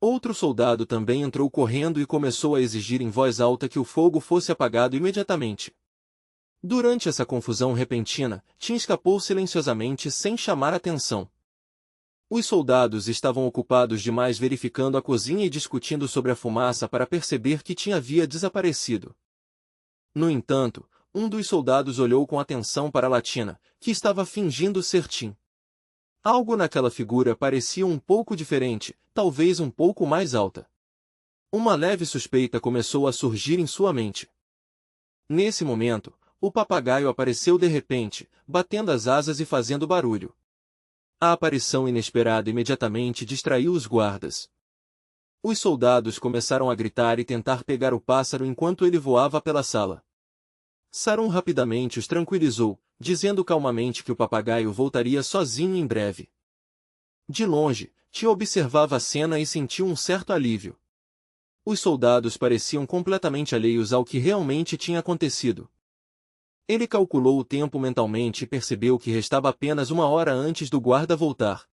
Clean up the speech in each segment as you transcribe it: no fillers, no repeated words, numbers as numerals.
Outro soldado também entrou correndo e começou a exigir em voz alta que o fogo fosse apagado imediatamente. Durante essa confusão repentina, Tim escapou silenciosamente sem chamar atenção. Os soldados estavam ocupados demais verificando a cozinha e discutindo sobre a fumaça para perceber que Tim havia desaparecido. No entanto, um dos soldados olhou com atenção para Latina, que estava fingindo ser Tim. Algo naquela figura parecia um pouco diferente, talvez um pouco mais alta. Uma leve suspeita começou a surgir em sua mente. Nesse momento, o papagaio apareceu de repente, batendo as asas e fazendo barulho. A aparição inesperada imediatamente distraiu os guardas. Os soldados começaram a gritar e tentar pegar o pássaro enquanto ele voava pela sala. Sarum rapidamente os tranquilizou, dizendo calmamente que o papagaio voltaria sozinho em breve. De longe, Ti observava a cena e sentiu um certo alívio. Os soldados pareciam completamente alheios ao que realmente tinha acontecido. Ele calculou o tempo mentalmente e percebeu que restava apenas 1 hora antes do guarda voltar.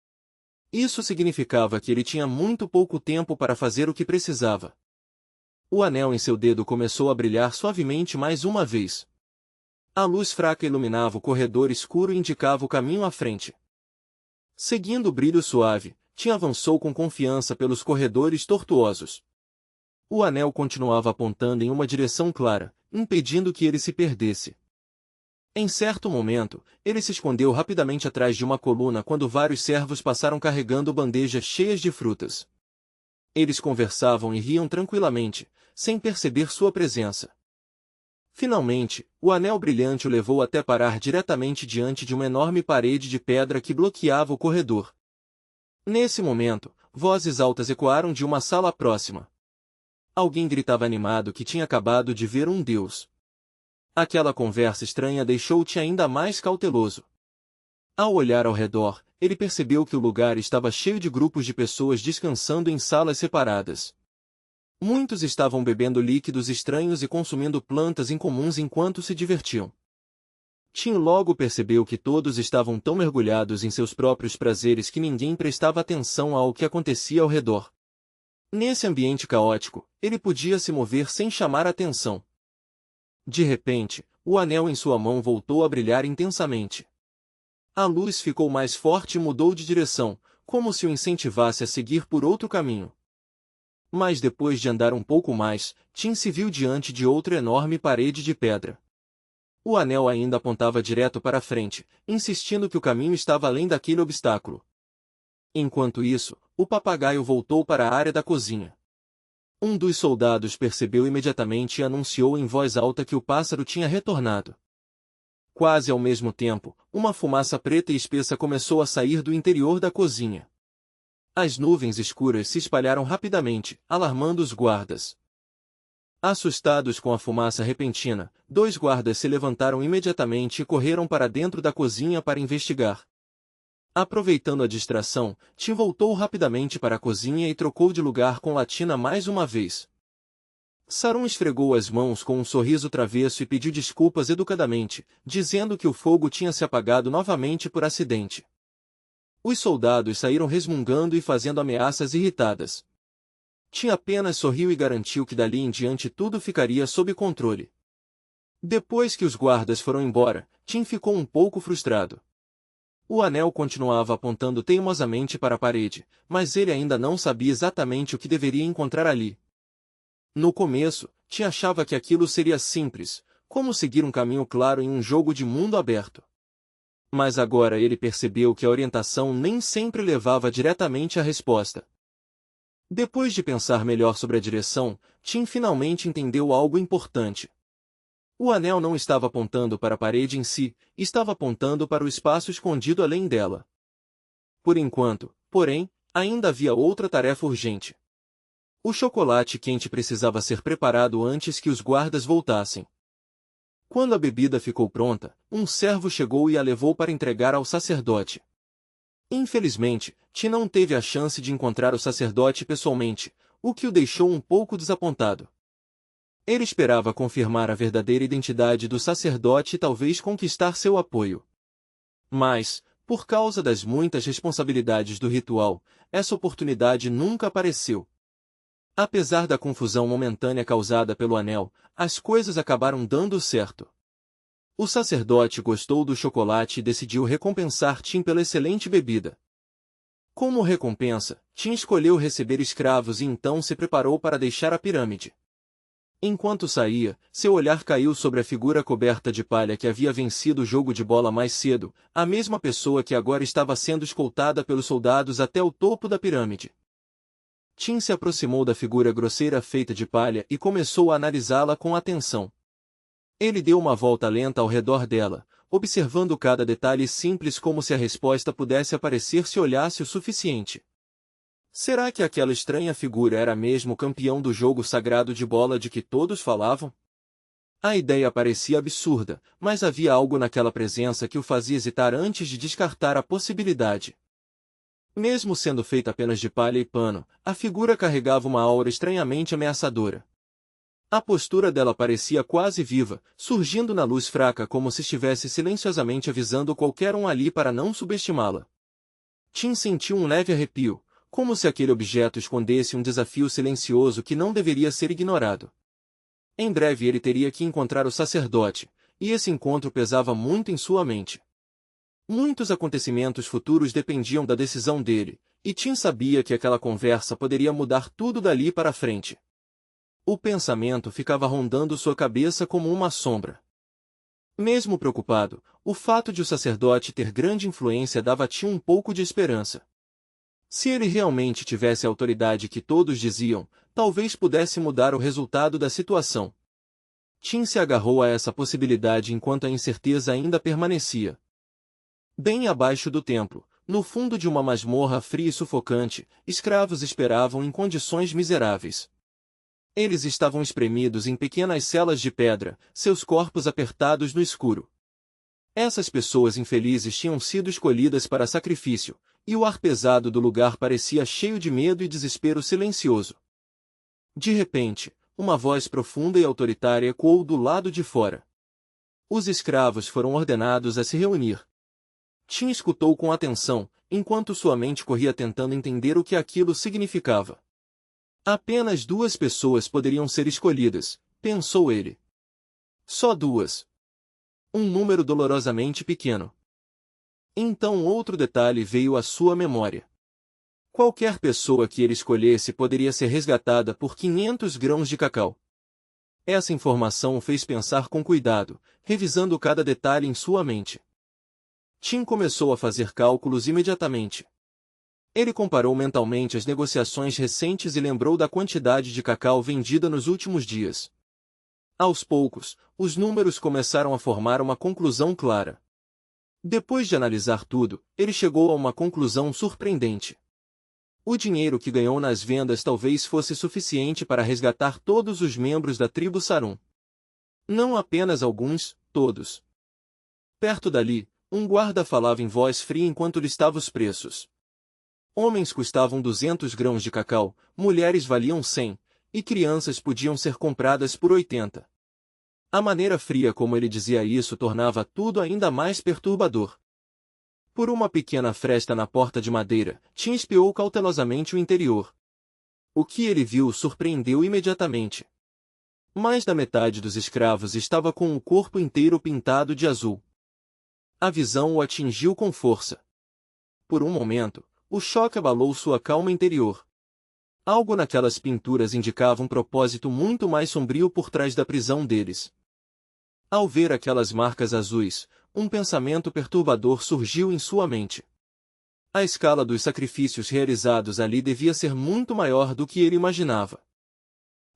Isso significava que ele tinha muito pouco tempo para fazer o que precisava. O anel em seu dedo começou a brilhar suavemente mais uma vez. A luz fraca iluminava o corredor escuro e indicava o caminho à frente. Seguindo o brilho suave, Tim avançou com confiança pelos corredores tortuosos. O anel continuava apontando em uma direção clara, impedindo que ele se perdesse. Em certo momento, ele se escondeu rapidamente atrás de uma coluna quando vários servos passaram carregando bandejas cheias de frutas. Eles conversavam e riam tranquilamente, sem perceber sua presença. Finalmente, o anel brilhante o levou até parar diretamente diante de uma enorme parede de pedra que bloqueava o corredor. Nesse momento, vozes altas ecoaram de uma sala próxima. Alguém gritava animado que tinha acabado de ver um deus. Aquela conversa estranha deixou-te ainda mais cauteloso. Ao olhar ao redor, ele percebeu que o lugar estava cheio de grupos de pessoas descansando em salas separadas. Muitos estavam bebendo líquidos estranhos e consumindo plantas incomuns enquanto se divertiam. Tim logo percebeu que todos estavam tão mergulhados em seus próprios prazeres que ninguém prestava atenção ao que acontecia ao redor. Nesse ambiente caótico, ele podia se mover sem chamar atenção. De repente, o anel em sua mão voltou a brilhar intensamente. A luz ficou mais forte e mudou de direção, como se o incentivasse a seguir por outro caminho. Mas depois de andar um pouco mais, Tim se viu diante de outra enorme parede de pedra. O anel ainda apontava direto para a frente, insistindo que o caminho estava além daquele obstáculo. Enquanto isso, o papagaio voltou para a área da cozinha. Um dos soldados percebeu imediatamente e anunciou em voz alta que o pássaro tinha retornado. Quase ao mesmo tempo, uma fumaça preta e espessa começou a sair do interior da cozinha. As nuvens escuras se espalharam rapidamente, alarmando os guardas. Assustados com a fumaça repentina, 2 guardas se levantaram imediatamente e correram para dentro da cozinha para investigar. Aproveitando a distração, Tim voltou rapidamente para a cozinha e trocou de lugar com Latina mais uma vez. Sarum esfregou as mãos com um sorriso travesso e pediu desculpas educadamente, dizendo que o fogo tinha se apagado novamente por acidente. Os soldados saíram resmungando e fazendo ameaças irritadas. Tim apenas sorriu e garantiu que dali em diante tudo ficaria sob controle. Depois que os guardas foram embora, Tim ficou um pouco frustrado. O anel continuava apontando teimosamente para a parede, mas ele ainda não sabia exatamente o que deveria encontrar ali. No começo, Tim achava que aquilo seria simples, como seguir um caminho claro em um jogo de mundo aberto. Mas agora ele percebeu que a orientação nem sempre levava diretamente à resposta. Depois de pensar melhor sobre a direção, Tim finalmente entendeu algo importante. O anel não estava apontando para a parede em si, estava apontando para o espaço escondido além dela. Por enquanto, porém, ainda havia outra tarefa urgente. O chocolate quente precisava ser preparado antes que os guardas voltassem. Quando a bebida ficou pronta, um servo chegou e a levou para entregar ao sacerdote. Infelizmente, Tim não teve a chance de encontrar o sacerdote pessoalmente, o que o deixou um pouco desapontado. Ele esperava confirmar a verdadeira identidade do sacerdote e talvez conquistar seu apoio. Mas, por causa das muitas responsabilidades do ritual, essa oportunidade nunca apareceu. Apesar da confusão momentânea causada pelo anel, as coisas acabaram dando certo. O sacerdote gostou do chocolate e decidiu recompensar Tim pela excelente bebida. Como recompensa, Tim escolheu receber escravos e então se preparou para deixar a pirâmide. Enquanto saía, seu olhar caiu sobre a figura coberta de palha que havia vencido o jogo de bola mais cedo, a mesma pessoa que agora estava sendo escoltada pelos soldados até o topo da pirâmide. Tim se aproximou da figura grosseira feita de palha e começou a analisá-la com atenção. Ele deu uma volta lenta ao redor dela, observando cada detalhe simples como se a resposta pudesse aparecer se olhasse o suficiente. Será que aquela estranha figura era mesmo o campeão do jogo sagrado de bola de que todos falavam? A ideia parecia absurda, mas havia algo naquela presença que o fazia hesitar antes de descartar a possibilidade. Mesmo sendo feita apenas de palha e pano, a figura carregava uma aura estranhamente ameaçadora. A postura dela parecia quase viva, surgindo na luz fraca como se estivesse silenciosamente avisando qualquer um ali para não subestimá-la. Tim sentiu um leve arrepio, como se aquele objeto escondesse um desafio silencioso que não deveria ser ignorado. Em breve ele teria que encontrar o sacerdote, e esse encontro pesava muito em sua mente. Muitos acontecimentos futuros dependiam da decisão dele, e Tim sabia que aquela conversa poderia mudar tudo dali para frente. O pensamento ficava rondando sua cabeça como uma sombra. Mesmo preocupado, o fato de o sacerdote ter grande influência dava a Tim um pouco de esperança. Se ele realmente tivesse a autoridade que todos diziam, talvez pudesse mudar o resultado da situação. Tim se agarrou a essa possibilidade enquanto a incerteza ainda permanecia. Bem abaixo do templo, no fundo de uma masmorra fria e sufocante, escravos esperavam em condições miseráveis. Eles estavam espremidos em pequenas celas de pedra, seus corpos apertados no escuro. Essas pessoas infelizes tinham sido escolhidas para sacrifício, e o ar pesado do lugar parecia cheio de medo e desespero silencioso. De repente, uma voz profunda e autoritária ecoou do lado de fora. Os escravos foram ordenados a se reunir. Tim escutou com atenção, enquanto sua mente corria tentando entender o que aquilo significava. Apenas 2 pessoas poderiam ser escolhidas, pensou ele. Só 2. Um número dolorosamente pequeno. Então outro detalhe veio à sua memória. Qualquer pessoa que ele escolhesse poderia ser resgatada por 500 grãos de cacau. Essa informação o fez pensar com cuidado, revisando cada detalhe em sua mente. Tim começou a fazer cálculos imediatamente. Ele comparou mentalmente as negociações recentes e lembrou da quantidade de cacau vendida nos últimos dias. Aos poucos, os números começaram a formar uma conclusão clara. Depois de analisar tudo, ele chegou a uma conclusão surpreendente. O dinheiro que ganhou nas vendas talvez fosse suficiente para resgatar todos os membros da tribo Sarum. Não apenas alguns, todos. Perto dali, um guarda falava em voz fria enquanto listava os preços. Homens custavam 200 grãos de cacau, mulheres valiam 100, e crianças podiam ser compradas por 80. A maneira fria como ele dizia isso tornava tudo ainda mais perturbador. Por uma pequena fresta na porta de madeira, Tim espiou cautelosamente o interior. O que ele viu o surpreendeu imediatamente. Mais da metade dos escravos estava com o corpo inteiro pintado de azul. A visão o atingiu com força. Por um momento, o choque abalou sua calma interior. Algo naquelas pinturas indicava um propósito muito mais sombrio por trás da prisão deles. Ao ver aquelas marcas azuis, um pensamento perturbador surgiu em sua mente. A escala dos sacrifícios realizados ali devia ser muito maior do que ele imaginava.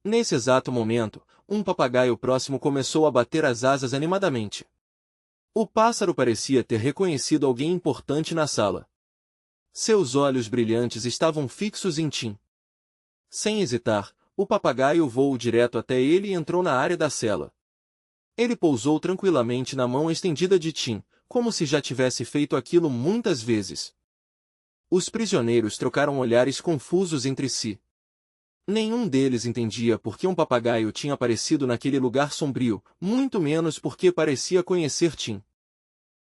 Nesse exato momento, um papagaio próximo começou a bater as asas animadamente. O pássaro parecia ter reconhecido alguém importante na sala. Seus olhos brilhantes estavam fixos em Tim. Sem hesitar, o papagaio voou direto até ele e entrou na área da cela. Ele pousou tranquilamente na mão estendida de Tim, como se já tivesse feito aquilo muitas vezes. Os prisioneiros trocaram olhares confusos entre si. Nenhum deles entendia por que um papagaio tinha aparecido naquele lugar sombrio, muito menos porque parecia conhecer Tim.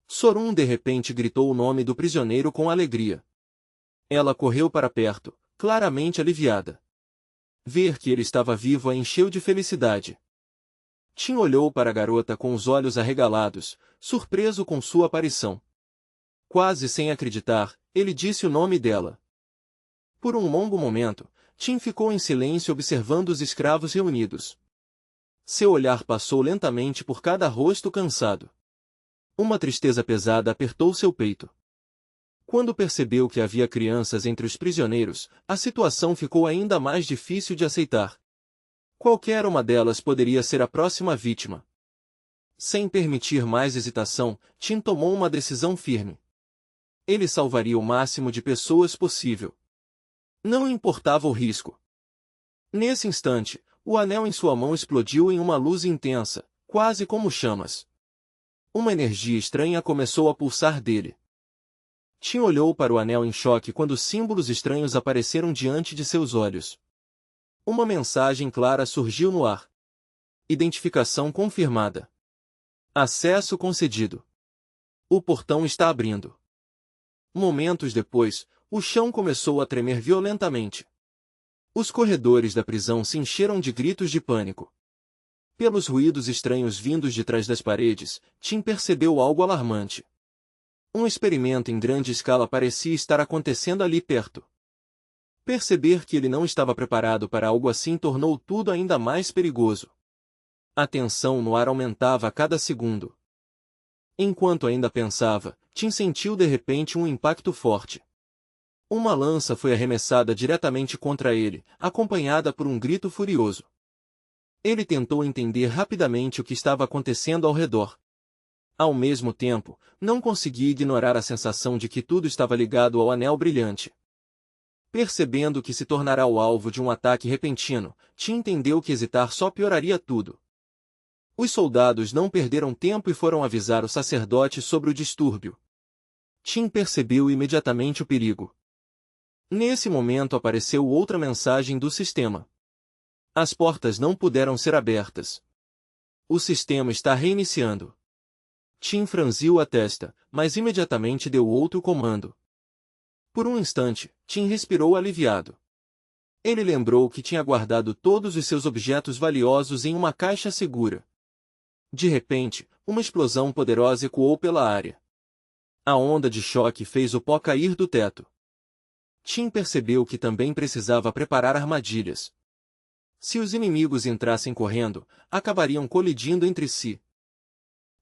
Sorum de repente gritou o nome do prisioneiro com alegria. Ela correu para perto, claramente aliviada. Ver que ele estava vivo a encheu de felicidade. Tim olhou para a garota com os olhos arregalados, surpreso com sua aparição. Quase sem acreditar, ele disse o nome dela. Por um longo momento, Tim ficou em silêncio observando os escravos reunidos. Seu olhar passou lentamente por cada rosto cansado. Uma tristeza pesada apertou seu peito. Quando percebeu que havia crianças entre os prisioneiros, a situação ficou ainda mais difícil de aceitar. Qualquer uma delas poderia ser a próxima vítima. Sem permitir mais hesitação, Tim tomou uma decisão firme. Ele salvaria o máximo de pessoas possível. Não importava o risco. Nesse instante, o anel em sua mão explodiu em uma luz intensa, quase como chamas. Uma energia estranha começou a pulsar dele. Tim olhou para o anel em choque quando símbolos estranhos apareceram diante de seus olhos. Uma mensagem clara surgiu no ar. Identificação confirmada. Acesso concedido. O portão está abrindo. Momentos depois, o chão começou a tremer violentamente. Os corredores da prisão se encheram de gritos de pânico. Pelos ruídos estranhos vindos de trás das paredes, Tim percebeu algo alarmante. Um experimento em grande escala parecia estar acontecendo ali perto. Perceber que ele não estava preparado para algo assim tornou tudo ainda mais perigoso. A tensão no ar aumentava a cada segundo. Enquanto ainda pensava, Tim sentiu de repente um impacto forte. Uma lança foi arremessada diretamente contra ele, acompanhada por um grito furioso. Ele tentou entender rapidamente o que estava acontecendo ao redor. Ao mesmo tempo, não conseguia ignorar a sensação de que tudo estava ligado ao anel brilhante. Percebendo que se tornará o alvo de um ataque repentino, Tim entendeu que hesitar só pioraria tudo. Os soldados não perderam tempo e foram avisar o sacerdote sobre o distúrbio. Tim percebeu imediatamente o perigo. Nesse momento apareceu outra mensagem do sistema. As portas não puderam ser abertas. O sistema está reiniciando. Tim franziu a testa, mas imediatamente deu outro comando. Por um instante, Tim respirou aliviado. Ele lembrou que tinha guardado todos os seus objetos valiosos em uma caixa segura. De repente, uma explosão poderosa ecoou pela área. A onda de choque fez o pó cair do teto. Tim percebeu que também precisava preparar armadilhas. Se os inimigos entrassem correndo, acabariam colidindo entre si.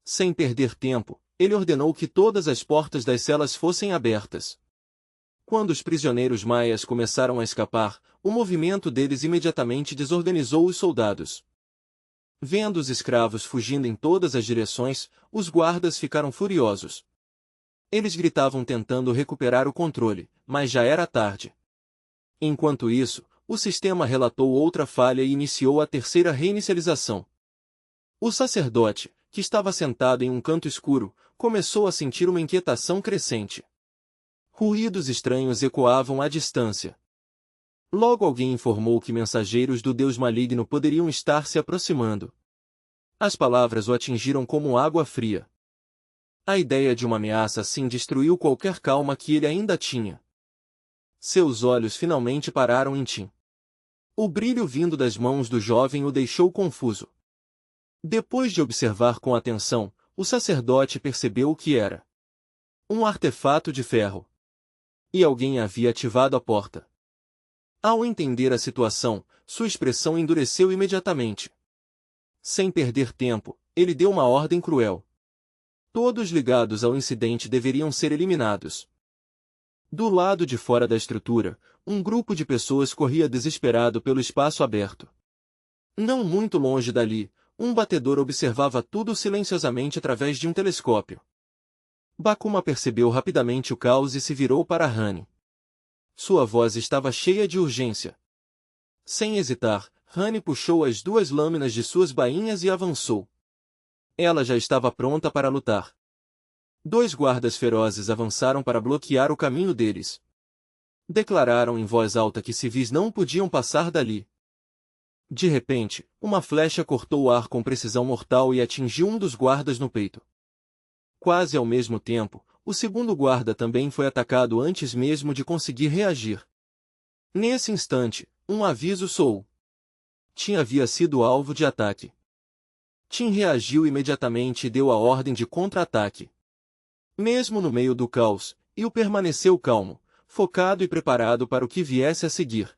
Sem perder tempo, ele ordenou que todas as portas das celas fossem abertas. Quando os prisioneiros maias começaram a escapar, o movimento deles imediatamente desorganizou os soldados. Vendo os escravos fugindo em todas as direções, os guardas ficaram furiosos. Eles gritavam tentando recuperar o controle, mas já era tarde. Enquanto isso, o sistema relatou outra falha e iniciou a terceira reinicialização. O sacerdote, que estava sentado em um canto escuro, começou a sentir uma inquietação crescente. Ruídos estranhos ecoavam à distância. Logo alguém informou que mensageiros do Deus maligno poderiam estar se aproximando. As palavras o atingiram como água fria. A ideia de uma ameaça assim destruiu qualquer calma que ele ainda tinha. Seus olhos finalmente pararam em Tim. O brilho vindo das mãos do jovem o deixou confuso. Depois de observar com atenção, o sacerdote percebeu o que era. Um artefato de ferro. E alguém havia ativado a porta. Ao entender a situação, sua expressão endureceu imediatamente. Sem perder tempo, ele deu uma ordem cruel. Todos ligados ao incidente deveriam ser eliminados. Do lado de fora da estrutura, um grupo de pessoas corria desesperado pelo espaço aberto. Não muito longe dali, um batedor observava tudo silenciosamente através de um telescópio. Bakuma percebeu rapidamente o caos e se virou para Rani. Sua voz estava cheia de urgência. Sem hesitar, Rani puxou as duas lâminas de suas bainhas e avançou. Ela já estava pronta para lutar. Dois guardas ferozes avançaram para bloquear o caminho deles. Declararam em voz alta que civis não podiam passar dali. De repente, uma flecha cortou o ar com precisão mortal e atingiu um dos guardas no peito. Quase ao mesmo tempo, o segundo guarda também foi atacado antes mesmo de conseguir reagir. Nesse instante, um aviso soou. Tim havia sido alvo de ataque. Tim reagiu imediatamente e deu a ordem de contra-ataque. Mesmo no meio do caos, Yu permaneceu calmo, focado e preparado para o que viesse a seguir.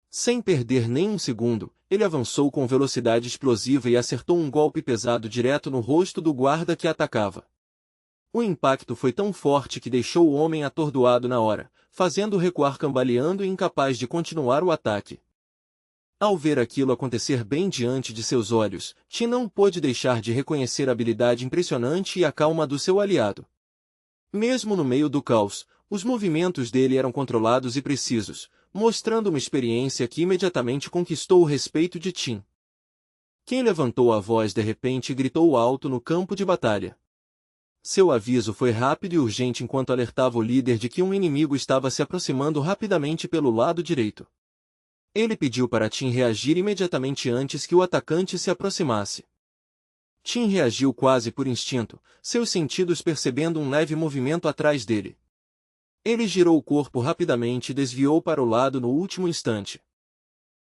Sem perder nem um segundo, ele avançou com velocidade explosiva e acertou um golpe pesado direto no rosto do guarda que atacava. O impacto foi tão forte que deixou o homem atordoado na hora, fazendo-o recuar cambaleando e incapaz de continuar o ataque. Ao ver aquilo acontecer bem diante de seus olhos, Tim não pôde deixar de reconhecer a habilidade impressionante e a calma do seu aliado. Mesmo no meio do caos, os movimentos dele eram controlados e precisos, mostrando uma experiência que imediatamente conquistou o respeito de Tim. Quem levantou a voz de repente e gritou alto no campo de batalha. Seu aviso foi rápido e urgente enquanto alertava o líder de que um inimigo estava se aproximando rapidamente pelo lado direito. Ele pediu para Tim reagir imediatamente antes que o atacante se aproximasse. Tim reagiu quase por instinto, seus sentidos percebendo um leve movimento atrás dele. Ele girou o corpo rapidamente e desviou para o lado no último instante.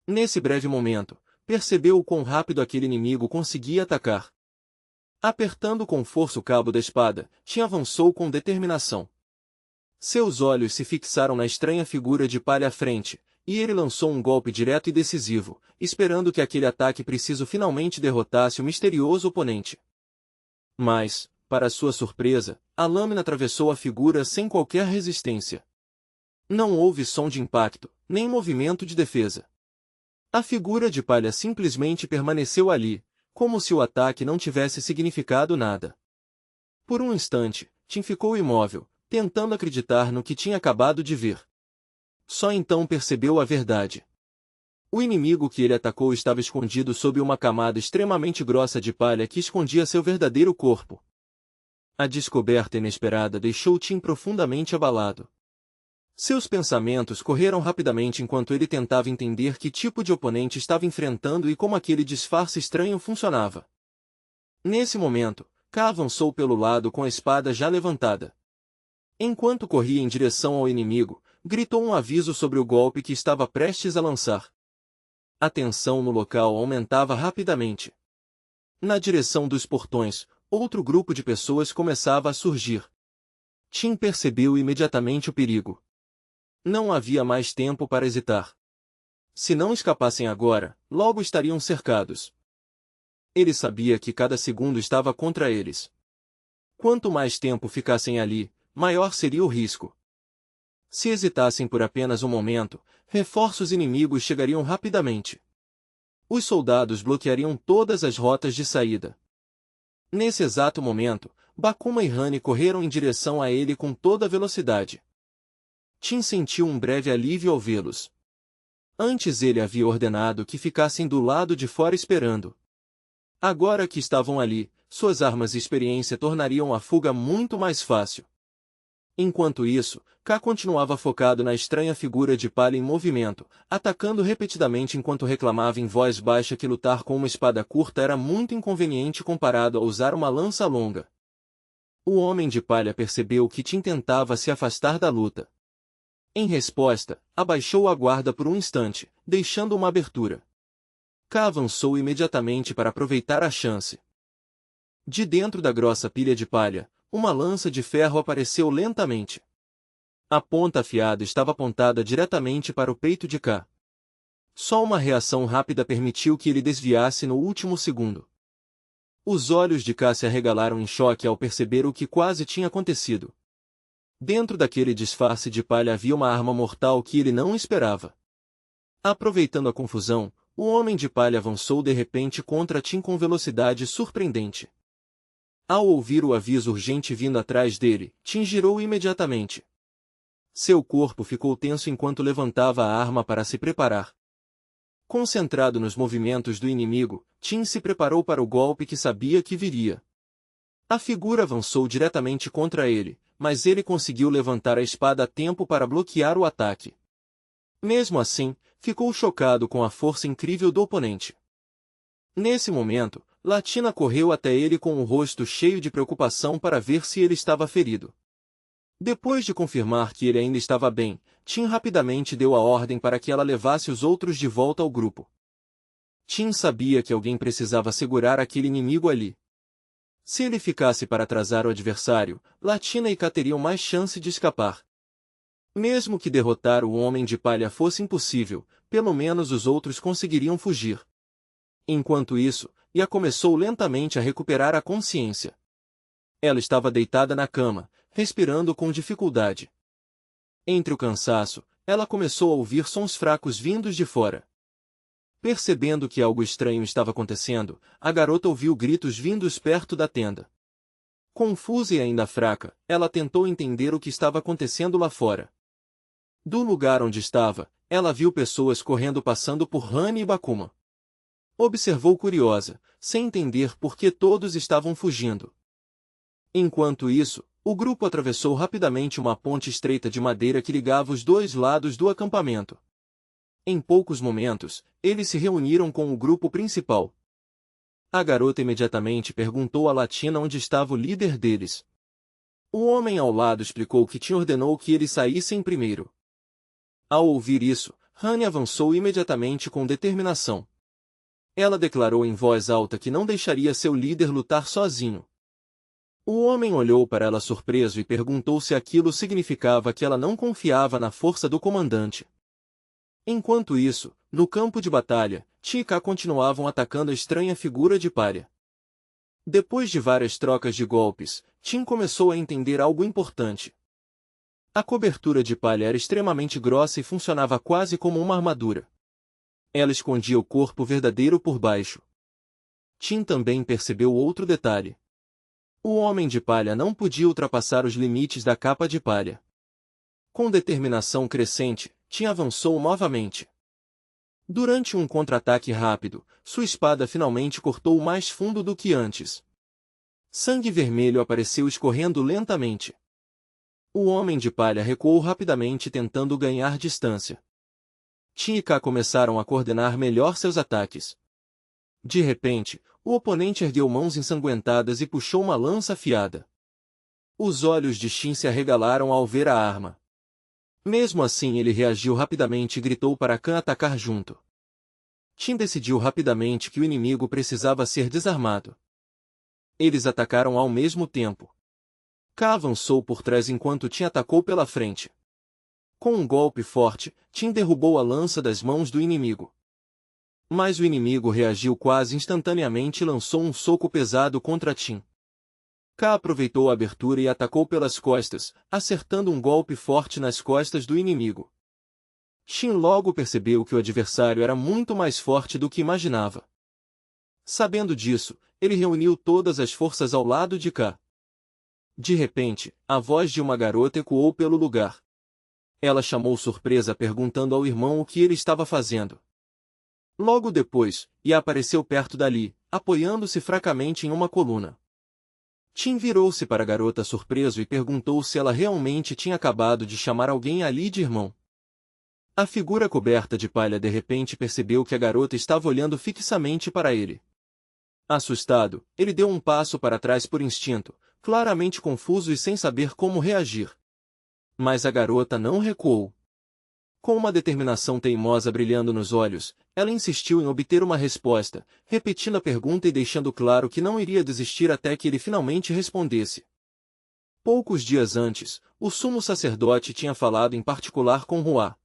Nesse breve momento, percebeu o quão rápido aquele inimigo conseguia atacar. Apertando com força o cabo da espada, Tim avançou com determinação. Seus olhos se fixaram na estranha figura de palha à frente, e ele lançou um golpe direto e decisivo, esperando que aquele ataque preciso finalmente derrotasse o misterioso oponente. Mas, para sua surpresa, a lâmina atravessou a figura sem qualquer resistência. Não houve som de impacto, nem movimento de defesa. A figura de palha simplesmente permaneceu ali, como se o ataque não tivesse significado nada. Por um instante, Tim ficou imóvel, tentando acreditar no que tinha acabado de ver. Só então percebeu a verdade. O inimigo que ele atacou estava escondido sob uma camada extremamente grossa de palha que escondia seu verdadeiro corpo. A descoberta inesperada deixou Tim profundamente abalado. Seus pensamentos correram rapidamente enquanto ele tentava entender que tipo de oponente estava enfrentando e como aquele disfarce estranho funcionava. Nesse momento, K avançou pelo lado com a espada já levantada. Enquanto corria em direção ao inimigo, gritou um aviso sobre o golpe que estava prestes a lançar. A tensão no local aumentava rapidamente. Na direção dos portões, outro grupo de pessoas começava a surgir. Tim percebeu imediatamente o perigo. Não havia mais tempo para hesitar. Se não escapassem agora, logo estariam cercados. Ele sabia que cada segundo estava contra eles. Quanto mais tempo ficassem ali, maior seria o risco. Se hesitassem por apenas um momento, reforços inimigos chegariam rapidamente. Os soldados bloqueariam todas as rotas de saída. Nesse exato momento, Bakuma e Rani correram em direção a ele com toda a velocidade. Tim sentiu um breve alívio ao vê-los. Antes ele havia ordenado que ficassem do lado de fora esperando. Agora que estavam ali, suas armas e experiência tornariam a fuga muito mais fácil. Enquanto isso, K continuava focado na estranha figura de palha em movimento, atacando repetidamente enquanto reclamava em voz baixa que lutar com uma espada curta era muito inconveniente comparado a usar uma lança longa. O homem de palha percebeu que Tim tentava se afastar da luta. Em resposta, abaixou a guarda por um instante, deixando uma abertura. K avançou imediatamente para aproveitar a chance. De dentro da grossa pilha de palha, uma lança de ferro apareceu lentamente. A ponta afiada estava apontada diretamente para o peito de K. Só uma reação rápida permitiu que ele desviasse no último segundo. Os olhos de K se arregalaram em choque ao perceber o que quase tinha acontecido. Dentro daquele disfarce de palha havia uma arma mortal que ele não esperava. Aproveitando a confusão, o homem de palha avançou de repente contra Tim com velocidade surpreendente. Ao ouvir o aviso urgente vindo atrás dele, Tim girou imediatamente. Seu corpo ficou tenso enquanto levantava a arma para se preparar. Concentrado nos movimentos do inimigo, Tim se preparou para o golpe que sabia que viria. A figura avançou diretamente contra ele, mas ele conseguiu levantar a espada a tempo para bloquear o ataque. Mesmo assim, ficou chocado com a força incrível do oponente. Nesse momento, Latina correu até ele com o rosto cheio de preocupação para ver se ele estava ferido. Depois de confirmar que ele ainda estava bem, Tim rapidamente deu a ordem para que ela levasse os outros de volta ao grupo. Tim sabia que alguém precisava segurar aquele inimigo ali. Se ele ficasse para atrasar o adversário, Latina e K teriam mais chance de escapar. Mesmo que derrotar o Homem de Palha fosse impossível, pelo menos os outros conseguiriam fugir. Enquanto isso, Ia começou lentamente a recuperar a consciência. Ela estava deitada na cama, respirando com dificuldade. Entre o cansaço, ela começou a ouvir sons fracos vindos de fora. Percebendo que algo estranho estava acontecendo, a garota ouviu gritos vindos perto da tenda. Confusa e ainda fraca, ela tentou entender o que estava acontecendo lá fora. Do lugar onde estava, ela viu pessoas correndo passando por Hani e Bakuma. Observou curiosa, sem entender por que todos estavam fugindo. Enquanto isso, o grupo atravessou rapidamente uma ponte estreita de madeira que ligava os dois lados do acampamento. Em poucos momentos, eles se reuniram com o grupo principal. A garota imediatamente perguntou à Latina onde estava o líder deles. O homem ao lado explicou que Tim ordenou que eles saíssem primeiro. Ao ouvir isso, Hani avançou imediatamente com determinação. Ela declarou em voz alta que não deixaria seu líder lutar sozinho. O homem olhou para ela surpreso e perguntou se aquilo significava que ela não confiava na força do comandante. Enquanto isso, no campo de batalha, Ti e K continuavam atacando a estranha figura de Palha. Depois de várias trocas de golpes, Tim começou a entender algo importante. A cobertura de palha era extremamente grossa e funcionava quase como uma armadura. Ela escondia o corpo verdadeiro por baixo. Tim também percebeu outro detalhe. O Homem de Palha não podia ultrapassar os limites da capa de palha. Com determinação crescente, Tim avançou novamente. Durante um contra-ataque rápido, sua espada finalmente cortou mais fundo do que antes. Sangue vermelho apareceu escorrendo lentamente. O Homem de Palha recuou rapidamente tentando ganhar distância. Tim e K começaram a coordenar melhor seus ataques. De repente, o oponente ergueu mãos ensanguentadas e puxou uma lança afiada. Os olhos de Shin se arregalaram ao ver a arma. Mesmo assim ele reagiu rapidamente e gritou para Khan atacar junto. Shin decidiu rapidamente que o inimigo precisava ser desarmado. Eles atacaram ao mesmo tempo. K avançou por trás enquanto Tim atacou pela frente. Com um golpe forte, Tim derrubou a lança das mãos do inimigo. Mas o inimigo reagiu quase instantaneamente e lançou um soco pesado contra Tim. K aproveitou a abertura e atacou pelas costas, acertando um golpe forte nas costas do inimigo. Shin logo percebeu que o adversário era muito mais forte do que imaginava. Sabendo disso, ele reuniu todas as forças ao lado de K. De repente, a voz de uma garota ecoou pelo lugar. Ela chamou surpresa perguntando ao irmão o que ele estava fazendo. Logo depois, Ia apareceu perto dali, apoiando-se fracamente em uma coluna. Tim virou-se para a garota surpreso e perguntou se ela realmente tinha acabado de chamar alguém ali de irmão. A figura coberta de palha de repente percebeu que a garota estava olhando fixamente para ele. Assustado, ele deu um passo para trás por instinto, claramente confuso e sem saber como reagir. Mas a garota não recuou. Com uma determinação teimosa brilhando nos olhos, ela insistiu em obter uma resposta, repetindo a pergunta e deixando claro que não iria desistir até que ele finalmente respondesse. Poucos dias antes, o sumo sacerdote tinha falado em particular com Hua.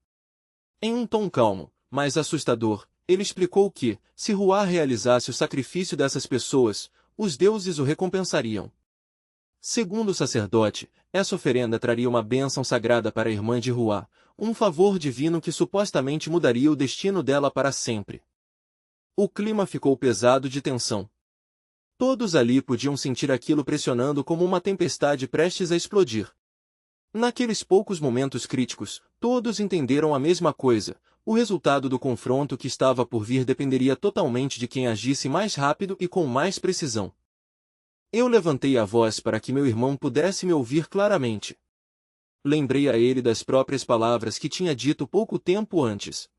Em um tom calmo, mas assustador, ele explicou que, se Hua realizasse o sacrifício dessas pessoas, os deuses o recompensariam. Segundo o sacerdote, essa oferenda traria uma bênção sagrada para a irmã de Hua, um favor divino que supostamente mudaria o destino dela para sempre. O clima ficou pesado de tensão. Todos ali podiam sentir aquilo pressionando como uma tempestade prestes a explodir. Naqueles poucos momentos críticos, todos entenderam a mesma coisa: o resultado do confronto que estava por vir dependeria totalmente de quem agisse mais rápido e com mais precisão. Eu levantei a voz para que meu irmão pudesse me ouvir claramente. Lembrei a ele das próprias palavras que tinha dito pouco tempo antes.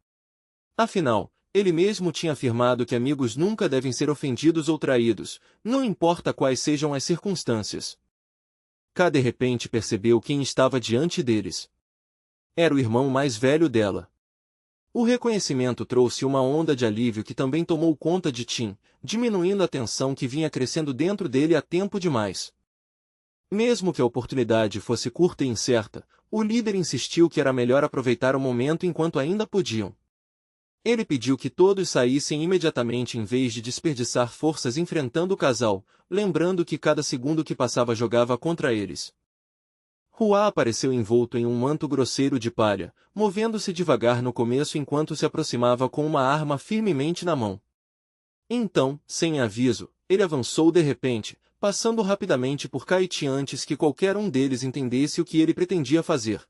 Afinal, ele mesmo tinha afirmado que amigos nunca devem ser ofendidos ou traídos, não importa quais sejam as circunstâncias. K de repente percebeu quem estava diante deles. Era o irmão mais velho dela. O reconhecimento trouxe uma onda de alívio que também tomou conta de Tim, diminuindo a tensão que vinha crescendo dentro dele há tempo demais. Mesmo que a oportunidade fosse curta e incerta, o líder insistiu que era melhor aproveitar o momento enquanto ainda podiam. Ele pediu que todos saíssem imediatamente em vez de desperdiçar forças enfrentando o casal, lembrando que cada segundo que passava jogava contra eles. Hua apareceu envolto em um manto grosseiro de palha, movendo-se devagar no começo enquanto se aproximava com uma arma firmemente na mão. Então, sem aviso, ele avançou de repente, passando rapidamente por Kaiti antes que qualquer um deles entendesse o que ele pretendia fazer.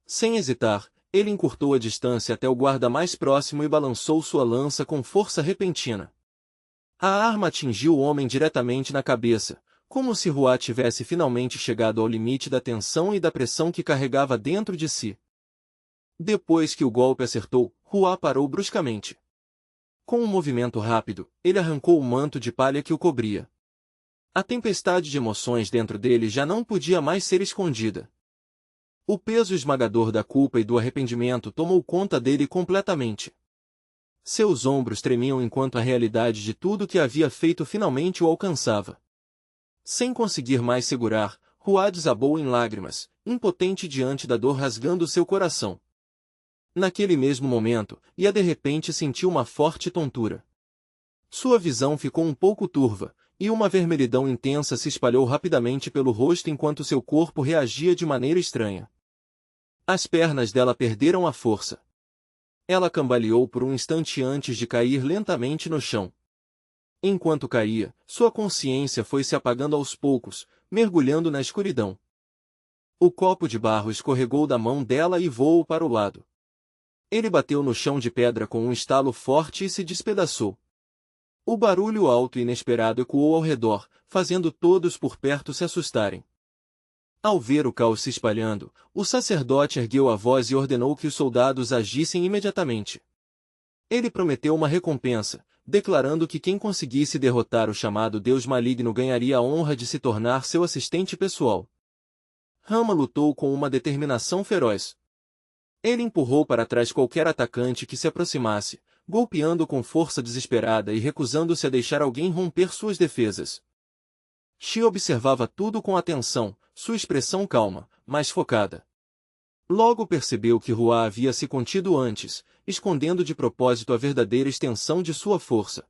Sem hesitar, ele encurtou a distância até o guarda mais próximo e balançou sua lança com força repentina. A arma atingiu o homem diretamente na cabeça, como se Hua tivesse finalmente chegado ao limite da tensão e da pressão que carregava dentro de si. Depois que o golpe acertou, Hua parou bruscamente. Com um movimento rápido, ele arrancou o manto de palha que o cobria. A tempestade de emoções dentro dele já não podia mais ser escondida. O peso esmagador da culpa e do arrependimento tomou conta dele completamente. Seus ombros tremiam enquanto a realidade de tudo que havia feito finalmente o alcançava. Sem conseguir mais segurar, Hua desabou em lágrimas, impotente diante da dor rasgando seu coração. Naquele mesmo momento, Ia de repente sentiu uma forte tontura. Sua visão ficou um pouco turva, e uma vermelhidão intensa se espalhou rapidamente pelo rosto enquanto seu corpo reagia de maneira estranha. As pernas dela perderam a força. Ela cambaleou por um instante antes de cair lentamente no chão. Enquanto caía, sua consciência foi se apagando aos poucos, mergulhando na escuridão. O copo de barro escorregou da mão dela e voou para o lado. Ele bateu no chão de pedra com um estalo forte e se despedaçou. O barulho alto e inesperado ecoou ao redor, fazendo todos por perto se assustarem. Ao ver o caos se espalhando, o sacerdote ergueu a voz e ordenou que os soldados agissem imediatamente. Ele prometeu uma recompensa, declarando que quem conseguisse derrotar o chamado Deus Maligno ganharia a honra de se tornar seu assistente pessoal. Rama lutou com uma determinação feroz. Ele empurrou para trás qualquer atacante que se aproximasse, golpeando com força desesperada e recusando-se a deixar alguém romper suas defesas. Shi observava tudo com atenção, sua expressão calma, mas focada. Logo percebeu que Hua havia se contido antes, escondendo de propósito a verdadeira extensão de sua força.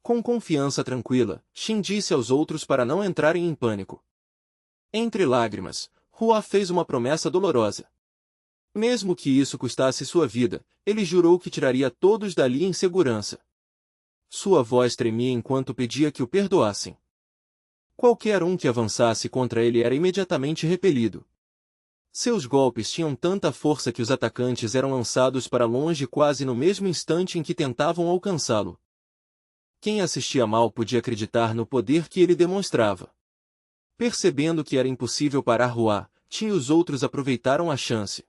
Com confiança tranquila, Shin disse aos outros para não entrarem em pânico. Entre lágrimas, Hua fez uma promessa dolorosa. Mesmo que isso custasse sua vida, ele jurou que tiraria todos dali em segurança. Sua voz tremia enquanto pedia que o perdoassem. Qualquer um que avançasse contra ele era imediatamente repelido. Seus golpes tinham tanta força que os atacantes eram lançados para longe quase no mesmo instante em que tentavam alcançá-lo. Quem assistia mal podia acreditar no poder que ele demonstrava. Percebendo que era impossível parar Hua, Ti e os outros aproveitaram a chance.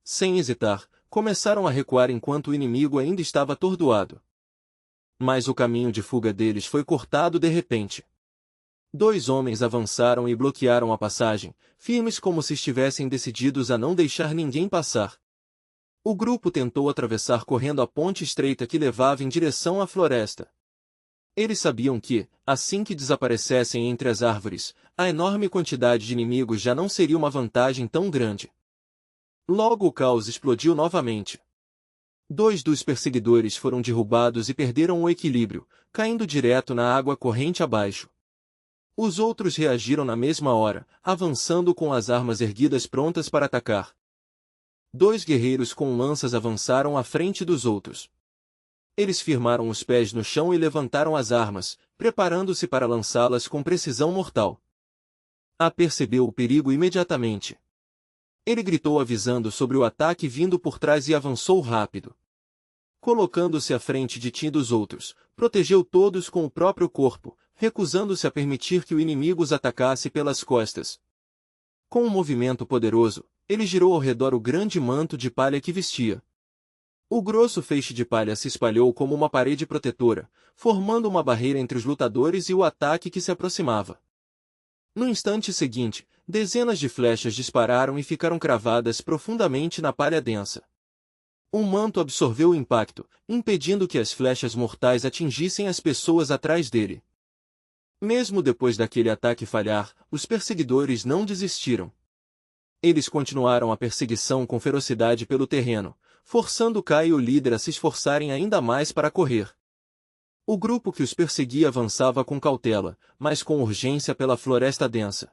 Sem hesitar, começaram a recuar enquanto o inimigo ainda estava atordoado. Mas o caminho de fuga deles foi cortado de repente. 2 homens avançaram e bloquearam a passagem, firmes como se estivessem decididos a não deixar ninguém passar. O grupo tentou atravessar correndo a ponte estreita que levava em direção à floresta. Eles sabiam que, assim que desaparecessem entre as árvores, a enorme quantidade de inimigos já não seria uma vantagem tão grande. Logo o caos explodiu novamente. 2 dos perseguidores foram derrubados e perderam o equilíbrio, caindo direto na água corrente abaixo. Os outros reagiram na mesma hora, avançando com as armas erguidas prontas para atacar. 2 guerreiros com lanças avançaram à frente dos outros. Eles firmaram os pés no chão e levantaram as armas, preparando-se para lançá-las com precisão mortal. A percebeu o perigo imediatamente. Ele gritou avisando sobre o ataque vindo por trás e avançou rápido. Colocando-se à frente de Ti e dos outros, protegeu todos com o próprio corpo, recusando-se a permitir que o inimigo os atacasse pelas costas. Com um movimento poderoso, ele girou ao redor o grande manto de palha que vestia. O grosso feixe de palha se espalhou como uma parede protetora, formando uma barreira entre os lutadores e o ataque que se aproximava. No instante seguinte, dezenas de flechas dispararam e ficaram cravadas profundamente na palha densa. Um manto absorveu o impacto, impedindo que as flechas mortais atingissem as pessoas atrás dele. Mesmo depois daquele ataque falhar, os perseguidores não desistiram. Eles continuaram a perseguição com ferocidade pelo terreno, forçando Kai e o líder a se esforçarem ainda mais para correr. O grupo que os perseguia avançava com cautela, mas com urgência pela floresta densa.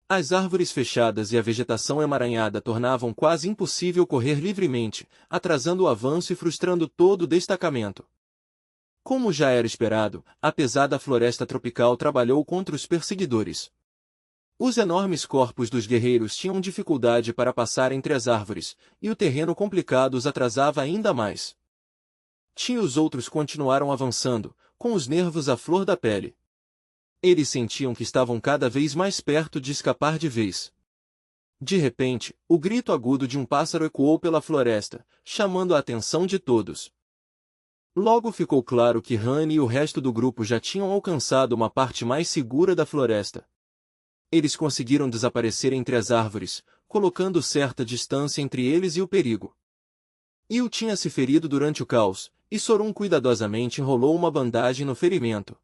As árvores fechadas e a vegetação emaranhada tornavam quase impossível correr livremente, atrasando o avanço e frustrando todo o destacamento. Como já era esperado, a pesada floresta tropical trabalhou contra os perseguidores. Os enormes corpos dos guerreiros tinham dificuldade para passar entre as árvores, e o terreno complicado os atrasava ainda mais. Tim e os outros continuaram avançando, com os nervos à flor da pele. Eles sentiam que estavam cada vez mais perto de escapar de vez. De repente, o grito agudo de um pássaro ecoou pela floresta, chamando a atenção de todos. Logo ficou claro que Honey e o resto do grupo já tinham alcançado uma parte mais segura da floresta. Eles conseguiram desaparecer entre as árvores, colocando certa distância entre eles e o perigo. Yu tinha se ferido durante o caos, e Sorun cuidadosamente enrolou uma bandagem no ferimento.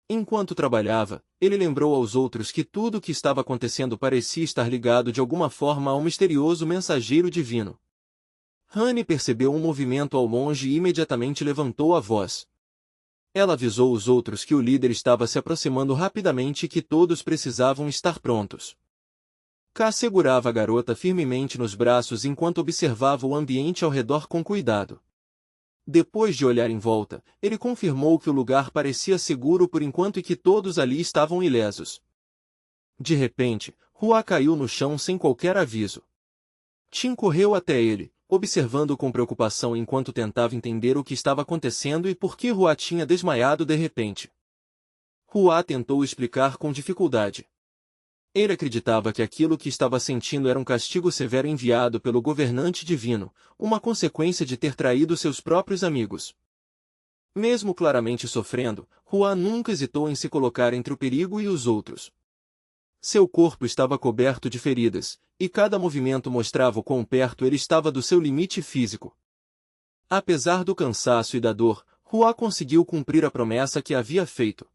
Enquanto trabalhava, ele lembrou aos outros que tudo o que estava acontecendo parecia estar ligado de alguma forma ao misterioso mensageiro divino. Honey percebeu um movimento ao longe e imediatamente levantou a voz. Ela avisou os outros que o líder estava se aproximando rapidamente e que todos precisavam estar prontos. Ka segurava a garota firmemente nos braços enquanto observava o ambiente ao redor com cuidado. Depois de olhar em volta, ele confirmou que o lugar parecia seguro por enquanto e que todos ali estavam ilesos. De repente, Hua caiu no chão sem qualquer aviso. Tim correu até ele, observando com preocupação enquanto tentava entender o que estava acontecendo e por que Hua tinha desmaiado de repente. Hua tentou explicar com dificuldade. Ele acreditava que aquilo que estava sentindo era um castigo severo enviado pelo governante divino, uma consequência de ter traído seus próprios amigos. Mesmo claramente sofrendo, Hua nunca hesitou em se colocar entre o perigo e os outros. Seu corpo estava coberto de feridas, e cada movimento mostrava o quão perto ele estava do seu limite físico. Apesar do cansaço e da dor, Hua conseguiu cumprir a promessa que havia feito.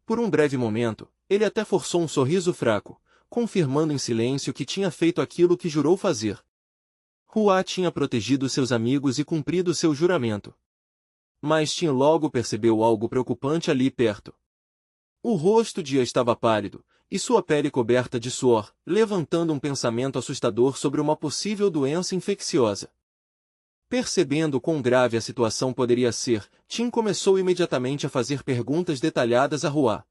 Por um breve momento, ele até forçou um sorriso fraco, confirmando em silêncio que tinha feito aquilo que jurou fazer. Hua tinha protegido seus amigos e cumprido seu juramento. Mas Tim logo percebeu algo preocupante ali perto. O rosto de Ia estava pálido, e sua pele coberta de suor, levantando um pensamento assustador sobre uma possível doença infecciosa. Percebendo quão grave a situação poderia ser, Tim começou imediatamente a fazer perguntas detalhadas a Hua.